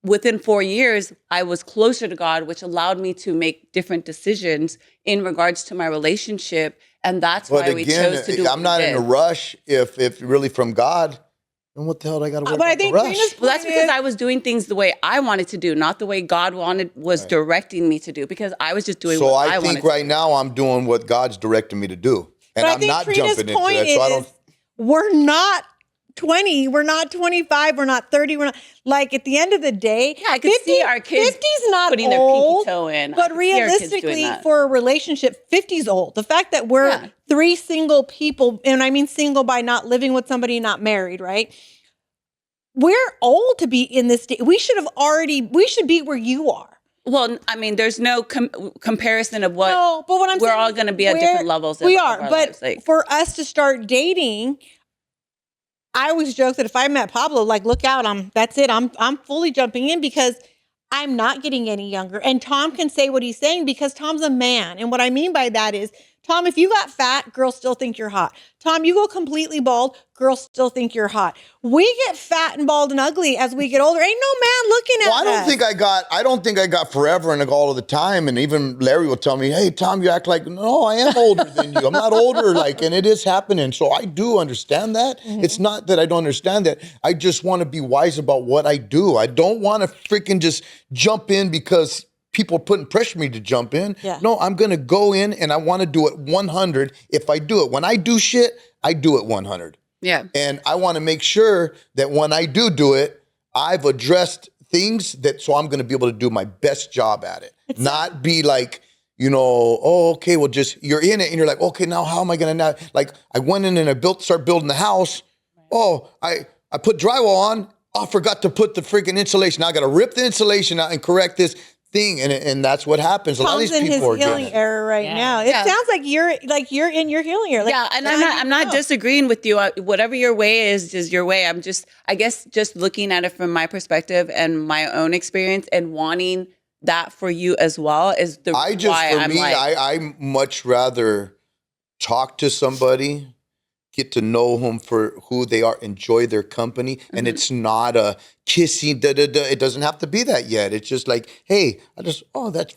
Within 4 years, I was closer to God, which allowed me to make different decisions in regards to my relationship. And that's why we chose to do what I'm not we in a did. rush if really from God. Then what the hell do I got to worry But I about the think rush? Trina's Well, that's point because is- I was doing things the way I wanted to do, not the way God was directing me to do, because I was just doing So what I I wanted think to right do. now I'm doing what God's directing me to do. And But I I'm think not Trina's jumping into point that. So I is, don't. we're not 20, we're not 25, we're not 30, we're not, like, at the end of the day, Yeah, I could see our kids 50's not putting their old, pinky toe in. I but could see our kids doing realistically, that. for a relationship, 50's old. The fact that we're Yeah. 3 single people, and I mean single by not living with somebody, not married, right? We're old to be in this day. We should be where you are. Well, I mean, there's no comparison of what. No, but what I'm we're saying all is going to be at different levels. We of are, our but lives, like. for us to start dating, I always joke that if I met Pablo, like, look out, that's it. I'm fully jumping in because I'm not getting any younger. And Tom can say what he's saying because Tom's a man. And what I mean by that is, Tom, if you got fat, girls still think you're hot. Tom, you go completely bald, girls still think you're hot. We get fat and bald and ugly as we get older. Ain't no man looking at Well, I don't us. think I got forever and all of the time. And even Larry will tell me, "Hey, Tom, you act like no, I am older than you. I'm not older." Like, and it is happening. So I do understand that. It's not that I don't understand that. I just want to be wise about what I do. I don't want to freaking just jump in because people are putting pressure on me to jump in. Yeah. No, I'm gonna go in and I want to do it 100. If I do it, when I do shit, I do it 100. Yeah. And I want to make sure that when I do it, I've addressed things that, so I'm going to be able to do my best job at it. Not be like, oh, okay, well, just, you're in it and you're like, okay, now how am I going to now, like, I went in and start building the house. Oh, I put drywall on. Oh, I forgot to put the freaking insulation. Now I got to rip the insulation out and correct this thing. And that's what happens. A lot of Tom's these in his people are healing getting it. era right Yeah. now. It Yeah. sounds like you're in your healing era. Like, Yeah, and now I'm not know. disagreeing with you. Whatever your way is your way. I guess just looking at it from my perspective and my own experience and wanting that for you as well is the I just, why for I'm me, like, I much rather talk to somebody, get to know them for who they are, enjoy their company. And it's not a kissing, It doesn't have to be that yet. It's just like, hey, that's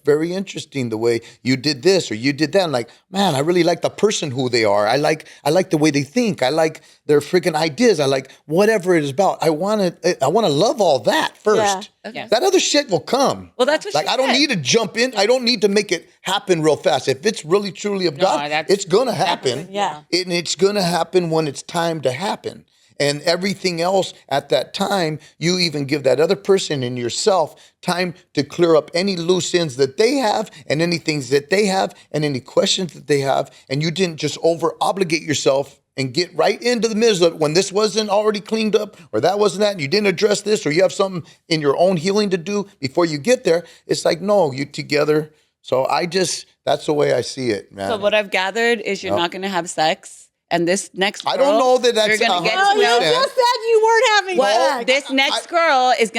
very interesting the way you did this or you did that. And like, man, I really like the person who they are. I like the way they think. I like their freaking ideas. I like whatever it is about. I want to love all that first. Okay. That other shit will come. Well, that's what like, she I don't said. need to jump in. I don't need to make it happen real fast. If it's really truly of God, that's it's going to happen. definitely- Yeah. And it's going to happen when it's time to happen. And everything else at that time, you even give that other person and yourself time to clear up any loose ends that they have and any things that they have and any questions that they have. And you didn't just over obligate yourself and get right into the middle of it when this wasn't already cleaned up or that wasn't that and you didn't address this or you have something in your own healing to do before you get there. It's like, no, you together. So that's the way I see it, man. So what I've gathered is you're not going to have sex. And this next girl, I don't know that that's you're going to get Oh, to you know. just said you weren't having Well, sex. this next girl is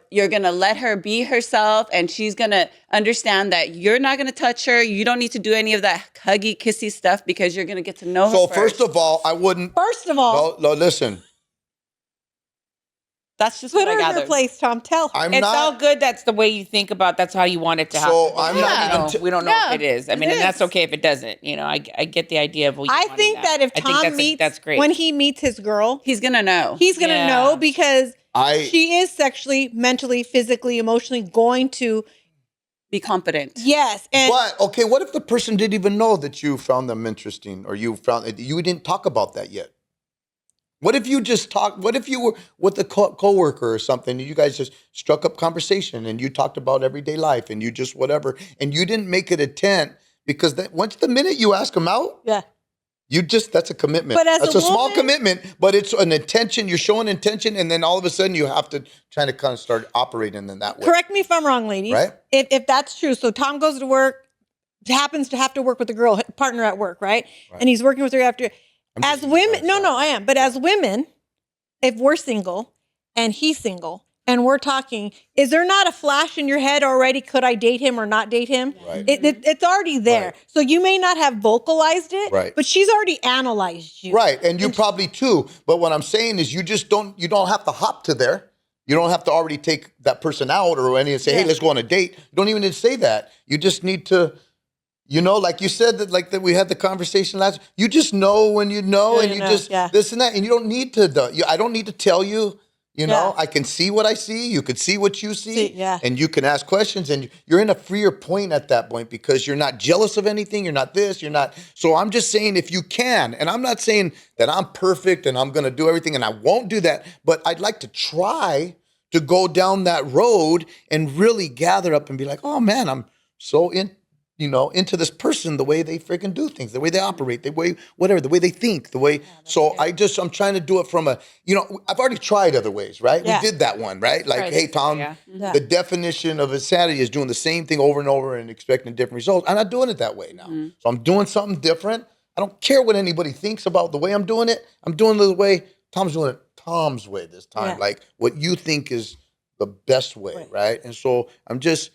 you're gonna let her be herself, and she's gonna understand that you're not gonna touch her. You don't need to do any of that huggy, kissy stuff because you're gonna get to know her. So first of all, I wouldn't. First of all, No, listen. that's just put what I her in her gathered. place, Tom. Tell her. I'm It's not. all good. That's the way you think about. That's how you want it to happen. So I'm We not don't even know. t- We don't know Yeah, if it is. I it mean, and that's is. okay if it doesn't. I get the idea of. Well, you I wanting think that if I think Tom meets, that's great. when he meets his girl, He's gonna know. he's going to Yeah. know because I she is sexually, mentally, physically, emotionally going to, Be confident. yes. And But okay, what if the person didn't even know that you found them interesting, or you didn't talk about that yet? What if you just talked? What if you were with a coworker or something, and you guys just struck up conversation, and you talked about everyday life, and you just whatever, and you didn't make it a tent because once the minute you ask them out, yeah. that's a commitment. But as that's a a small woman- commitment, but it's an intention. You're showing intention, and then all of a sudden you have to kind of start operating in that way. Correct me if I'm wrong, ladies. Right. If that's true. So Tom goes to work, happens to have to work with a girl, partner at work, right? And he's working with her after. I'm As just women, using no, myself. I am. But as women, if we're single and he's single and we're talking, is there not a flash in your head already? Could I date him or not date him? Right. It's already there. Right. So you may not have vocalized it, Right. but she's already analyzed you. Right, and you probably too. But what I'm saying is, you don't have to hop to there. You don't have to already take that person out or any and say, hey, let's go on a date. You don't even need to say that. You just need to, like you said that we had the conversation last. You just know when you know, and you know, just yeah. this and that, and you don't need to. I don't need to tell you. Yeah. I can see what I see. You can see what you see. Yeah. And you can ask questions, and you're in a freer point at that point because you're not jealous of anything. You're not this. You're not. So I'm just saying, if you can, and I'm not saying that I'm perfect and I'm going to do everything, and I won't do that, but I'd like to try to go down that road and really gather up and be like, oh man, I'm so into this person, the way they freaking do things, the way they operate, the way they think, the way. So I'm trying to do it from I've already tried other ways, right? Yeah. We did that one, right? Like, Right. hey, Tom, Yeah. Yeah. the definition of insanity is doing the same thing over and over and expecting different results. I'm not doing it that way now. So I'm doing something different. I don't care what anybody thinks about the way I'm doing it. I'm doing it the way Tom's doing it Tom's way this time. Yeah. Like what you think is the best way, right? And so I'm just,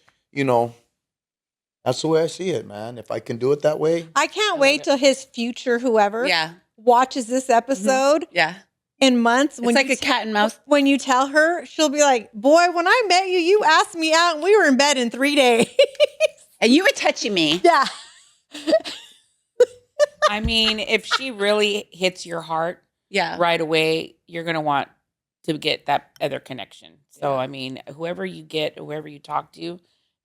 that's the way I see it, man. If I can do it that way. I can't wait till his future whoever Yeah. watches this episode Yeah. in months. It's like a cat and mouse. When you tell her, she'll be like, boy, when I met you, you asked me out and we were in bed in 3 days. And you were touching me. Yeah. I mean, if she really hits your heart Yeah. right away, you're gonna want to get that other connection. So I mean, whoever you talk to,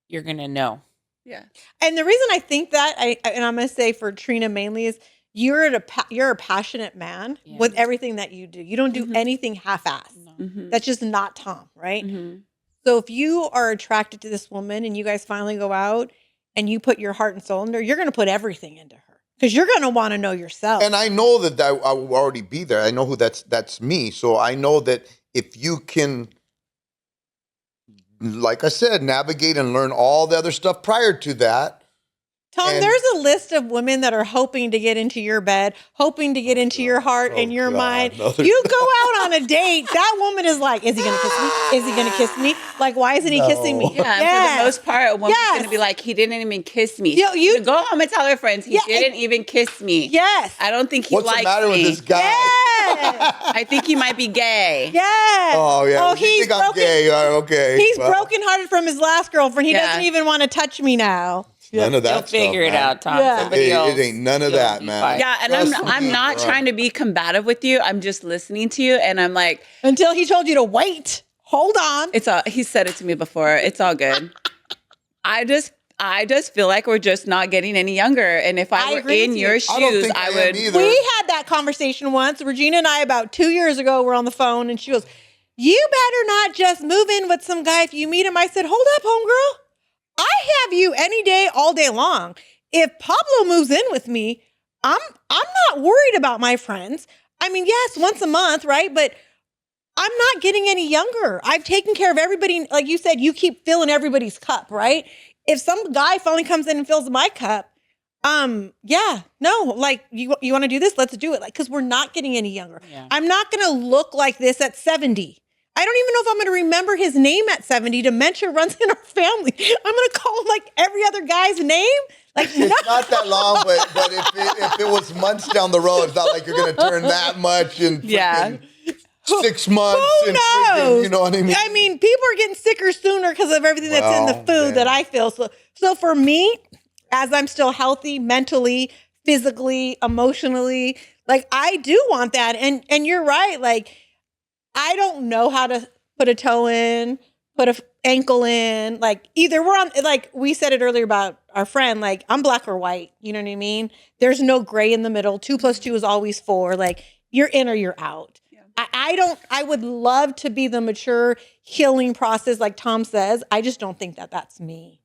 you're gonna know. Yeah. And the reason I think that, and I'm going to say for Trina mainly, is you're a passionate man Yeah. with everything that you do. You don't do anything half-assed. Mhm. That's just not Tom, right? Mhm. So if you are attracted to this woman and you guys finally go out and you put your heart and soul into her, you're going to put everything into her because you're going to want to know yourself. And I know that I will already be there. I know who that's me. So I know that if you can, like I said, navigate and learn all the other stuff prior to that. Tom, and- there's a list of women that are hoping to get into your bed, hoping to get into your heart and your mind. No, You go out on a date, that woman is like, is he going to kiss me? Is he going to kiss me? Like, why isn't he kissing me? No. Yeah, and for the most part, a woman's Yes. gonna be like, he didn't even kiss me. You- go home and tell her friends he Yeah, didn't even kiss me. Yes. I don't think he What's likes the matter me. with this guy? Yes. I think he might be gay. Yes. Oh yeah. Oh, You he's think I'm broken. gay? Okay. He's well, brokenhearted from his last girlfriend. He Yeah. doesn't even want to touch me now. None of that. You'll figure stuff, it man. out, Tom. Yeah. Somebody It else. ain't none of You'll that, be man. fine. Yeah, and Trust I'm me, not bro. trying to be combative with you. I'm just listening to you, and I'm like, Until he told you to wait. Hold on. it's all. He said it to me before. It's all good. I just feel like we're just not getting any younger. And if I I were agree in with you. your I don't shoes, think I I am would. either. We had that conversation once. Regina and I, about 2 years ago, were on the phone and she goes, you better not just move in with some guy if you meet him. I said, hold up, homegirl. I have you any day, all day long. If Pablo moves in with me, I'm not worried about my friends. I mean, yes, once a month, right? But I'm not getting any younger. I've taken care of everybody. Like you said, you keep filling everybody's cup, right? If some guy finally comes in and fills my cup, yeah, no, like you want to do this? Let's do it. Like, cause we're not getting any younger. Yeah. I'm not going to look like this at 70. I don't even know if I'm going to remember his name at 70. Dementia runs in our family. I'm going to call him like every other guy's name. Like, no. It's not that long, but if it was months down the road, it's not like you're going to turn that much in Yeah. freaking 6 months. Who and freaking, knows? you know what I mean? I mean, people are getting sicker sooner because of everything that's in the Well, food yeah. that I feel. So for me, as I'm still healthy, mentally, physically, emotionally, like I do want that. And you're right. Like, I don't know how to put a toe in, put a ankle in. Like either we're on, like we said it earlier about our friend, like I'm black or white. You know what I mean? There's no gray in the middle. 2 + 2 is always 4. Like you're in or you're out. I would love to be the mature healing process like Tom says. I just don't think that that's me.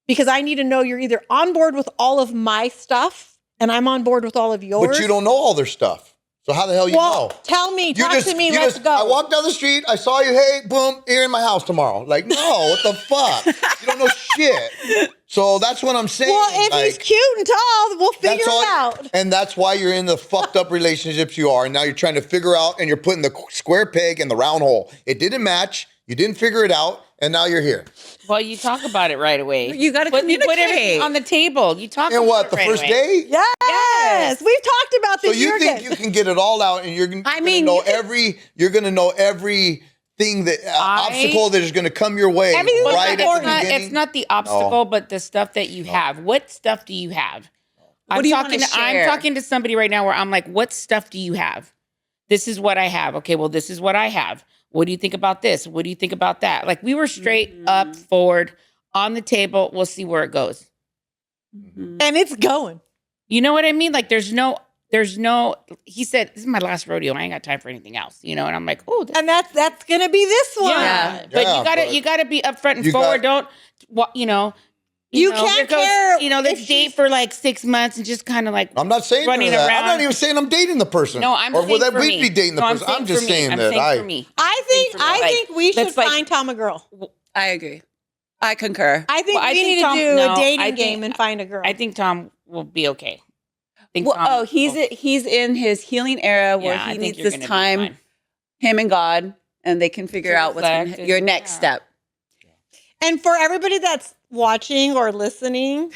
Because I need to know you're either on board with all of my stuff and I'm on board with all of yours. But you don't know all their stuff. So how the hell you Well, know? tell me, talk to me, you let's go. I walked down the street, I saw you, hey, boom, you're in my house tomorrow. Like, no, what the fuck? You don't know shit. So that's what I'm saying. Well, if he's like, cute and tall, we'll figure that's all, it out. and that's why you're in the fucked up relationships you are. And now you're trying to figure out, and you're putting the square peg in the round hole. It didn't match. You didn't figure it out, and now you're here. Well, you talk about it right away. You gotta put communicate. everything on the table. You talk And about what, it the right first away. day? Yes. We've talked about So this. you think you can get it all out, and you're I gonna mean, know you can- you're gonna know everything that obstacle that is gonna come your way Everything that's right at the important. beginning. It's not the obstacle, but the stuff that you have. What stuff do you have? What do you wanna I'm share? talking to somebody right now where I'm like, what stuff do you have? This is what I have. Okay, well, this is what I have. What do you think about this? What do you think about that? Like we were straight up, forward, on the table. We'll see where it goes. Mhm. And it's going. You know what I mean? Like there's no, he said, this is my last rodeo. I ain't got time for anything else, you know? And I'm like, oh, And that's going to be this one. yeah. But you gotta be upfront and you forward. Don't, you know, You know, can't here goes, care you know, let's if date she's- for like 6 months and just kind of like, I'm not saying running that. around. I'm not even saying I'm dating the person. no, I'm or saying will that for we me. be dating the No, person? I'm just for me. saying I'm that saying for me. I think Like, we should let's, like- find Tom a girl. I agree. I concur. I think Well, I we think need Tom- to do no, a dating I think- game and find a girl. I think Tom will be okay. I think Well, Tom he's in his healing era where Yeah, I he think needs you're this gonna be time, fine. him and God, and they can figure To out what's reflect and- your next yeah. step. And for everybody that's watching or listening,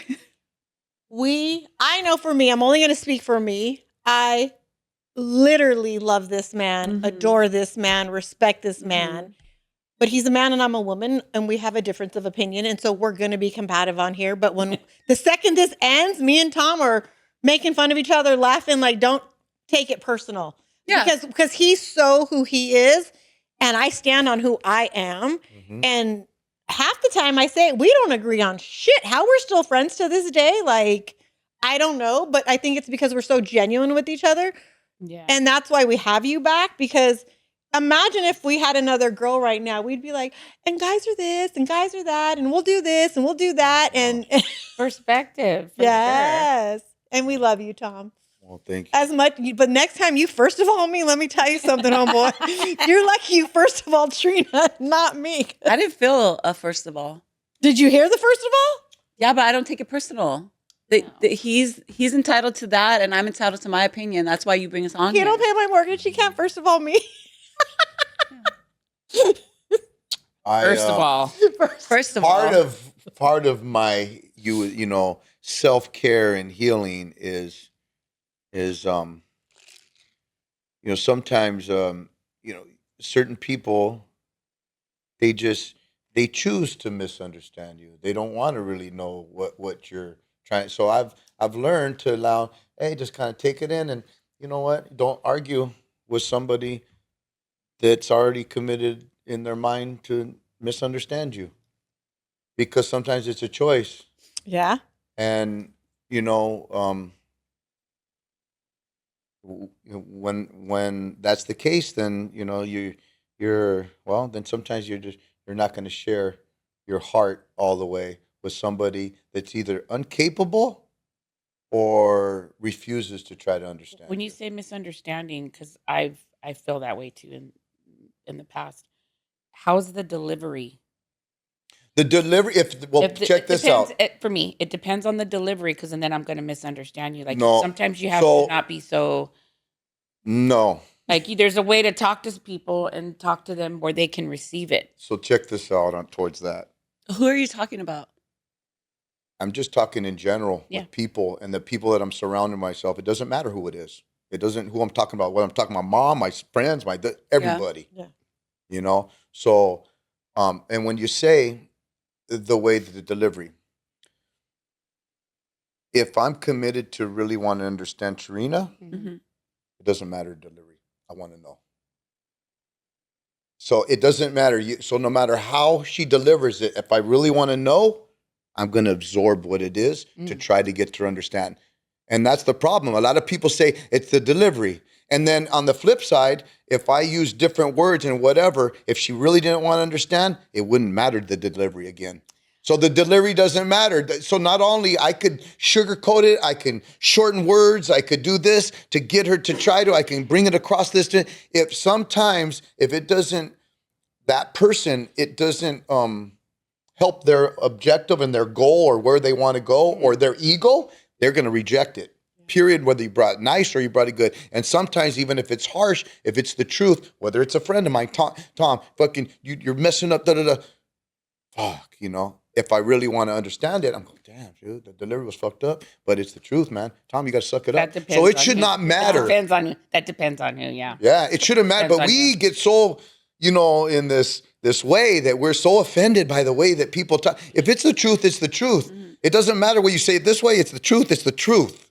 I know for me, I'm only going to speak for me. I literally love this man, Mhm. adore this man, respect this Mhm. man. But he's a man and I'm a woman and we have a difference of opinion. And so we're going to be combative on here. But when the second this ends, me and Tom are making fun of each other, laughing, like, don't take it personal. Yeah. Because he's so who he is and I stand on who I am. Mhm. And half the time I say, we don't agree on shit. How we're still friends to this day. Like, I don't know, but I think it's because we're so genuine with each other. Yeah. And that's why we have you back, because imagine if we had another girl right now, we'd be like, and guys are this and guys are that, and we'll do this and we'll do that. And Perspective, for sure. yes. And we love you, Tom. Well, thank you. As much, but next time you first of all me, let me tell you something, homeboy. You're lucky you first of all Trina, not me. I didn't feel a first of all. Did you hear the first of all? Yeah, but I don't take it personal. He's entitled to that, and I'm entitled to my opinion. That's why you bring us on You here. don't pay my mortgage. You can't first of all me. First of all, First of all, part of my self-care and healing is sometimes certain people, they choose to misunderstand you. They don't want to really know what you're trying. So I've learned to allow, hey, just kind of take it in, and you know what? Don't argue with somebody that's already committed in their mind to misunderstand you, because sometimes it's a choice. Yeah. And when that's the case, then then sometimes you're not going to share your heart all the way with somebody that's either incapable or refuses to try to understand. when you say misunderstanding, because I feel that way too in the past. How's the delivery? The delivery, check this out. For me, it depends on the delivery, because then I'm going to misunderstand you. Like No, sometimes you have so- to not be so. No. Like there's a way to talk to people and talk to them where they can receive it. So check this out towards that. who are you talking about? I'm just talking in general Yeah. with people and the people that I'm surrounding myself. It doesn't matter who it is. It doesn't who I'm talking about. What I'm talking about, mom, my friends, everybody. Yeah. So, and when you say the way that the delivery, if I'm committed to really want to understand Trina, Mm-hmm. it doesn't matter delivery. I want to know. So it doesn't matter. So no matter how she delivers it, if I really want to know, I'm going to absorb what it is to try to get to understand. And that's the problem. A lot of people say it's the delivery. And then on the flip side, if I use different words and whatever, if she really didn't want to understand, it wouldn't matter the delivery again. So the delivery doesn't matter. So not only I could sugarcoat it, I can shorten words, I could do this to get her to I can bring it across this. If it doesn't, that person, it doesn't help their objective and their goal or where they want to go or their ego, they're going to reject it. Period. Whether you brought it nice or you brought it good. And sometimes even if it's harsh, if it's the truth, whether it's a friend of mine, Tom, fucking, you're messing up, fuck, if I really want to understand it, I'm going, damn, dude, the delivery was fucked up, but it's the truth, man. Tom, you got to suck it up. So it should not matter. That depends on who, yeah. Yeah, it shouldn't matter. But we get so, in this way that we're so offended by the way that people talk. If it's the truth, it's the truth. Mm-hmm. It doesn't matter what you say it this way. It's the truth. It's the truth.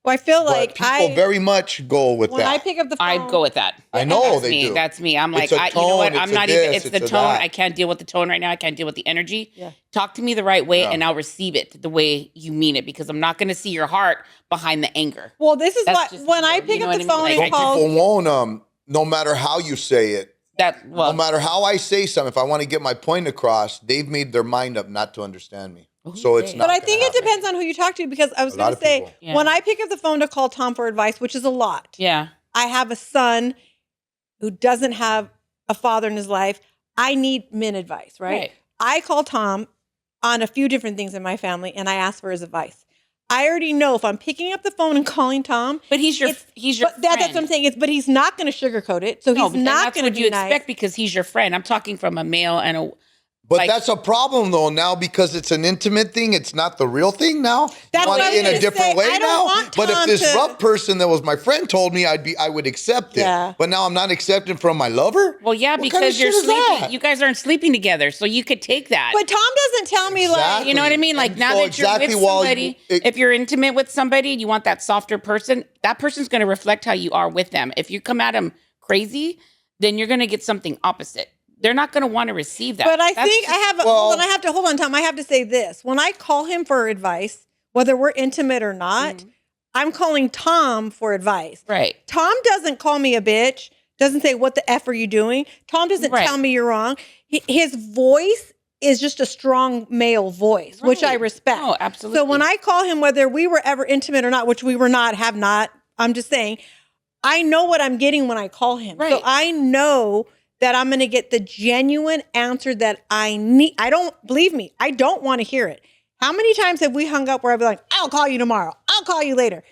Well, I feel but like people very much go with when that. I pick up the phone, I go with that. I know That's me. do. That's me. I'm like, It's a tone, you know what? I'm it's a not this, even. It's the it's a tone. that. I can't deal with the tone right now. I can't deal with the energy. Yeah. Talk to me the right way, Yeah. and I'll receive it the way you mean it, because I'm not going to see your heart behind the anger. well, this is That's what just when I you pick know up what the I mean? phone Like, and I call. People won't, no matter how you say it, no matter how I say something, if I want to get my point across, they've made their mind up not to understand me. So it's not. But I think it depends on who you talk to, because I was going to say, people. when I pick up the phone to call Tom for advice, which is a lot. Yeah. I have a son who doesn't have a father in his life. I need men advice, right? I call Tom on a few different things in my family, and I ask for his advice. I already know if I'm picking up the phone and calling Tom, But he's your friend. That's what I'm saying. But he's not going to sugarcoat it. So he's not going to be you nice. expect, because he's your friend. I'm talking from a male and a. But that's a problem though now, because it's an intimate thing. It's not the real thing now. That's you want what I it was in a gonna different say. way I don't now. want But if Tom this to- rough person that was my friend told me, I would accept it. Yeah. But now I'm not accepting from my lover. Well, yeah, What because kind of you're shit is sleeping. that? You guys aren't sleeping together, so you could take that. But Tom doesn't tell me like, You know what I mean? Like, And now so that you're exactly with while somebody, you- if you're intimate with somebody and you want that softer person, that person's going to reflect how you are with them. If you come at them crazy, then you're going to get something opposite. They're not going to want to receive that. but I That's think just- hold on, Tom. I have to say this. When I call him for advice, whether we're intimate or not, Mhm. I'm calling Tom for advice. Right. Tom doesn't call me a bitch, doesn't say, what the F are you doing? Tom doesn't Right. tell me you're wrong. His voice is just a strong male voice, which I Right. respect. No, absolutely. So when I call him, whether we were ever intimate or not, which we were not, have not, I'm just saying, I know what I'm getting when I call him. So Right. I know that I'm going to get the genuine answer that I need. I don't, believe me, I don't want to hear it. How many times have we hung up where I'd be like, I'll call you tomorrow. I'll call you later.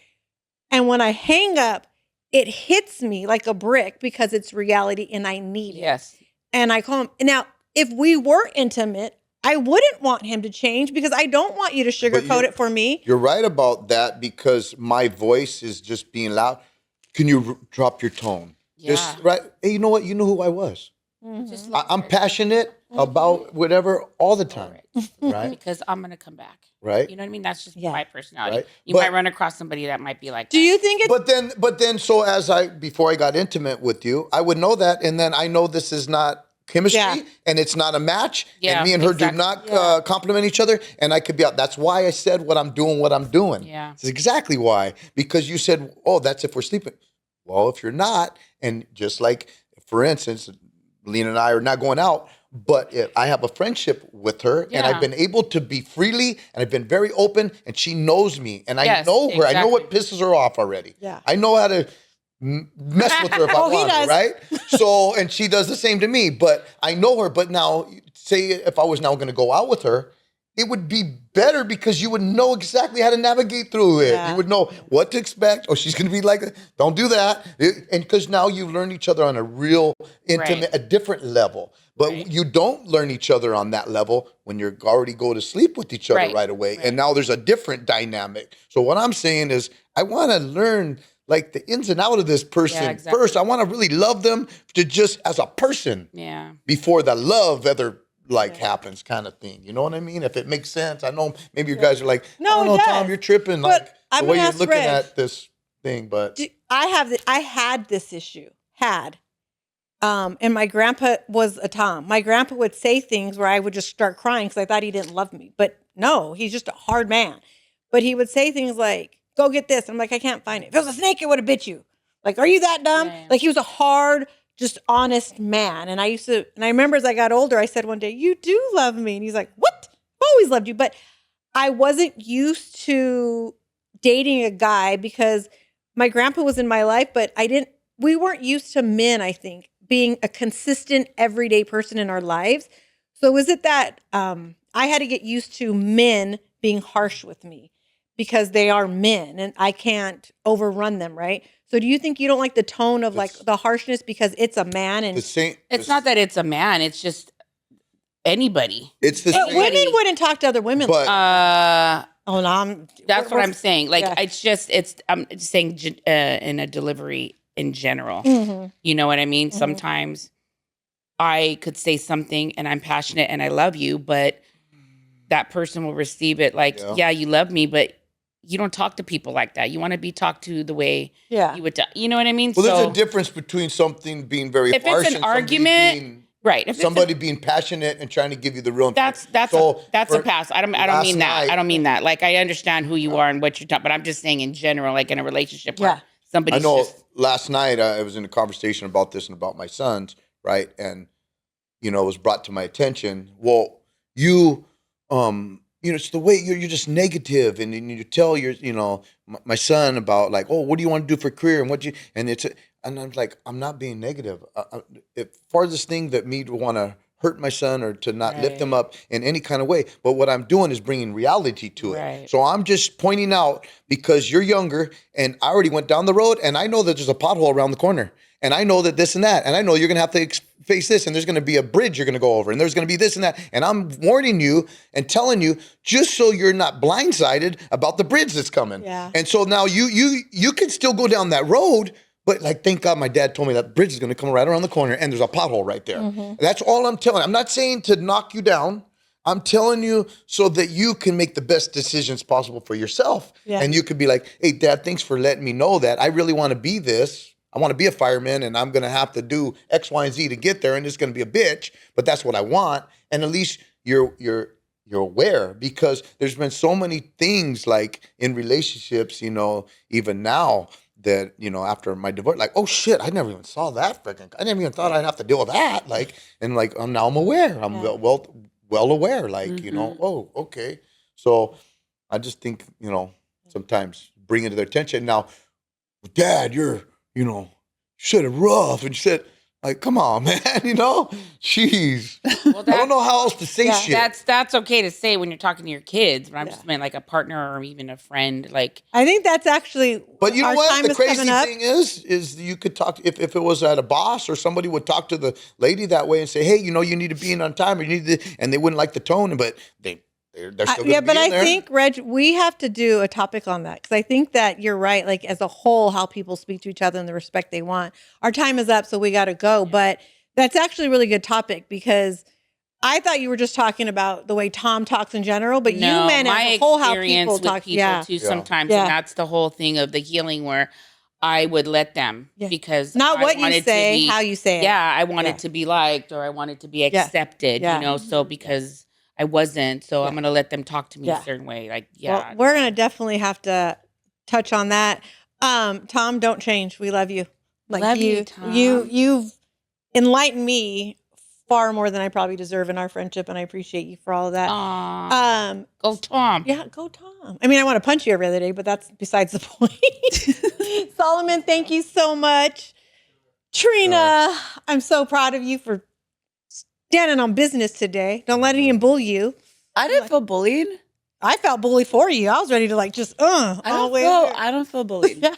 And when I hang up, it hits me like a brick because it's reality and I need it. Yes. And I call him. Now, if we were intimate, I wouldn't want him to change because I don't want you to sugarcoat it for me. You're right about that because my voice is just being loud. Can you drop your tone? Yeah. Just right. Hey, you know what? You know who I was. Just I'm passionate about whatever all the time. Right. because I'm gonna come back. Right. You know what I mean? That's just Yeah. my personality. Right. You But- might run across somebody that might be like, Do that. you think it's But then, so before I got intimate with you, I would know that, and then I know this is not chemistry, Yeah. and it's not a match, Yeah, and me and her exactly. do not Yeah. complement each other, and I could be out. That's why I said what I'm doing. Yeah. It's exactly why, because you said, oh, that's if we're sleeping. Well, if you're not, and just like, for instance, Alina and I are not going out, but if I have a friendship with her, and Yeah. I've been able to be freely, and I've been very open, and she knows me, and I Yes, know her. I know what exactly. pisses her off already. Yeah. I know how to mess with her if I Oh, he want to, does. right? So, and she does the same to me, but I know her. But now, say if I was now going to go out with her, it would be better because you would know exactly how to navigate through it. Yeah. You would know what to expect. Oh, she's going to be like, don't do that. And because now you learn each other on a real intimate, Right. a different level. But Right. you don't learn each other on that level when you're already go to sleep with each other right away. Right. And now there's a different dynamic. So what I'm saying is I want to learn like the ins and out of this person Yeah, exactly. first. I want to really love them to just as a person Yeah. before the love ever happens kind of thing. You know what I mean? If it makes sense. I know maybe you guys are like, No, oh it no, Tom, does. you're tripping. But Like I'm the way gonna you're ask looking Reg. at this thing, but I had this issue. And my grandpa was a Tom. My grandpa would say things where I would just start crying because I thought he didn't love me. But no, he's just a hard man. But he would say things like, go get this. I'm like, I can't find it. If it was a snake, it would have bit you. Like, are you that dumb? Yeah. Like, he was a hard, just honest man. And I remember as I got older, I said one day, you do love me. And he's like, what? I've always loved you. But I wasn't used to dating a guy because my grandpa was in my life, but we weren't used to men, I think, being a consistent everyday person in our lives. So is it that I had to get used to men being harsh with me because they are men and I can't overrun them, right? So do you think you don't like the tone of like the harshness because it's a man and the same. It's not that it's a man. It's just anybody. It's the but same. women wouldn't talk to other women. But Oh no, That's what I'm saying. Like, yeah. I'm just saying in a delivery in general. Mhm. You know what I mean? Mhm. Sometimes I could say something and I'm passionate and I love you, but that person will receive it like, Yeah. yeah, you love me, but you don't talk to people like that. You want to be talked to the way Yeah. you would talk. You know what I mean? well, there's So- a difference between something being very If it's harsh an and somebody argument, being, right. If it's somebody being passionate and trying to give you the real. that's So, a for pass. I don't last mean that. night- I don't mean that. Like, I understand who you are and what you're talking, but I'm just saying in general, like in a relationship where Yeah. somebody's I know just last night I was in a conversation about this and about my sons, right? And it was brought to my attention. Well, it's the way you're just negative, and you tell my son about like, oh, what do you want to do for a career, and I'm like, I'm not being negative. Farthest thing that me to want to hurt my son or to not lift him Right. up in any kind of way. But what I'm doing is bringing reality to it. Right. So I'm just pointing out because you're younger and I already went down the road and I know that there's a pothole around the corner and I know that this and that. And I know you're going to have to face this and there's going to be a bridge you're going to go over and there's going to be this and that. And I'm warning you and telling you just so you're not blindsided about the bridge that's coming. Yeah. And so now you can still go down that road. But like, thank God my dad told me that bridge is going to come right around the corner and there's a pothole right there. Mm-hmm. That's all I'm telling. I'm not saying to knock you down. I'm telling you so that you can make the best decisions possible for yourself. Yeah. And you could be like, hey, Dad, thanks for letting me know that. I really want to be this. I want to be a fireman and I'm going to have to do X, Y, and Z to get there. And it's going to be a bitch, but that's what I want. And at least you're you're aware, because there's been so many things like in relationships, even now that, after my divorce, like, oh shit, I never even saw that freaking, I never even thought I'd have to deal with that. Like, and like, now I'm aware. I'm Yeah. well aware. Like, Mhm. oh, okay. So I just think, sometimes bring it to their attention. Now, Dad, you're, shit it rough and shit. Like, come on, man, jeez. Well, I don't know how else to say Yeah. shit. that's okay to say when you're talking to your kids, but I'm Yeah. just meant like a partner or even a friend. Like, I think that's actually But you know our what? time The is crazy coming up. thing is you could talk if it was at a boss or somebody would talk to the lady that way and say, hey, you need to be in on time, or you need to, and they wouldn't like the tone, but they're still Yeah, going to but be in I there. think, Reg, we have to do a topic on that because I think that you're right. Like, as a whole, how people speak to each other and the respect they want. Our time is up, so we got to go. But that's actually a really good topic because I thought you were just talking about the way Tom talks in general, but you no, meant my as a whole how experience people with talk. people Yeah, too Yeah. sometimes, Yeah. and that's the whole thing of the healing where I would let them Yeah. because Not I what you wanted say, to be, how you say it. yeah, I wanted Yeah. to be liked or I wanted to be Yeah. accepted, Yeah. so because I wasn't, so Yeah. I'm gonna let them talk to me Yeah. a certain way. Like, Well, yeah, we're gonna definitely have to touch on that. Tom, don't change. We love you. Like love you, you've enlightened me far more than I probably deserve in our friendship, and I appreciate you for all of that. Aw, go Tom. Yeah, go Tom. I mean, I want to punch you every other day, but that's besides the point. Solomon, thank you so much. Trina, I'm so proud of you for standing on business today. Don't let anyone bully you. I didn't feel bullied. I felt bullied for you. I was ready to I don't feel bullied. Yeah.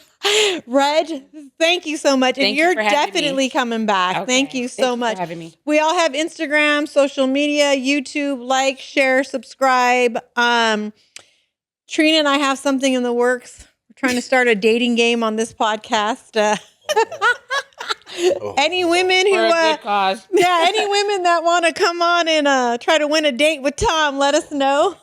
Reg, thank you so much. Thank and you you're for having definitely me. coming back. Thank Okay. you Thank so you for much. having me. We all have Instagram, social media, YouTube, like, share, subscribe. Trina and I have something in the works. We're trying to start a dating game on this podcast. Any women who For a good cause. any women that want to come on and try to win a date with Tom, let us know.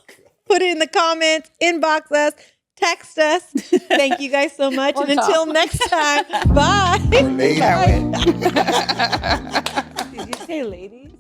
Put it in the comments, inbox us, text us. Thank you guys so much. Or And until Tom. next time, bye. Lady. Bye. Did you say ladies?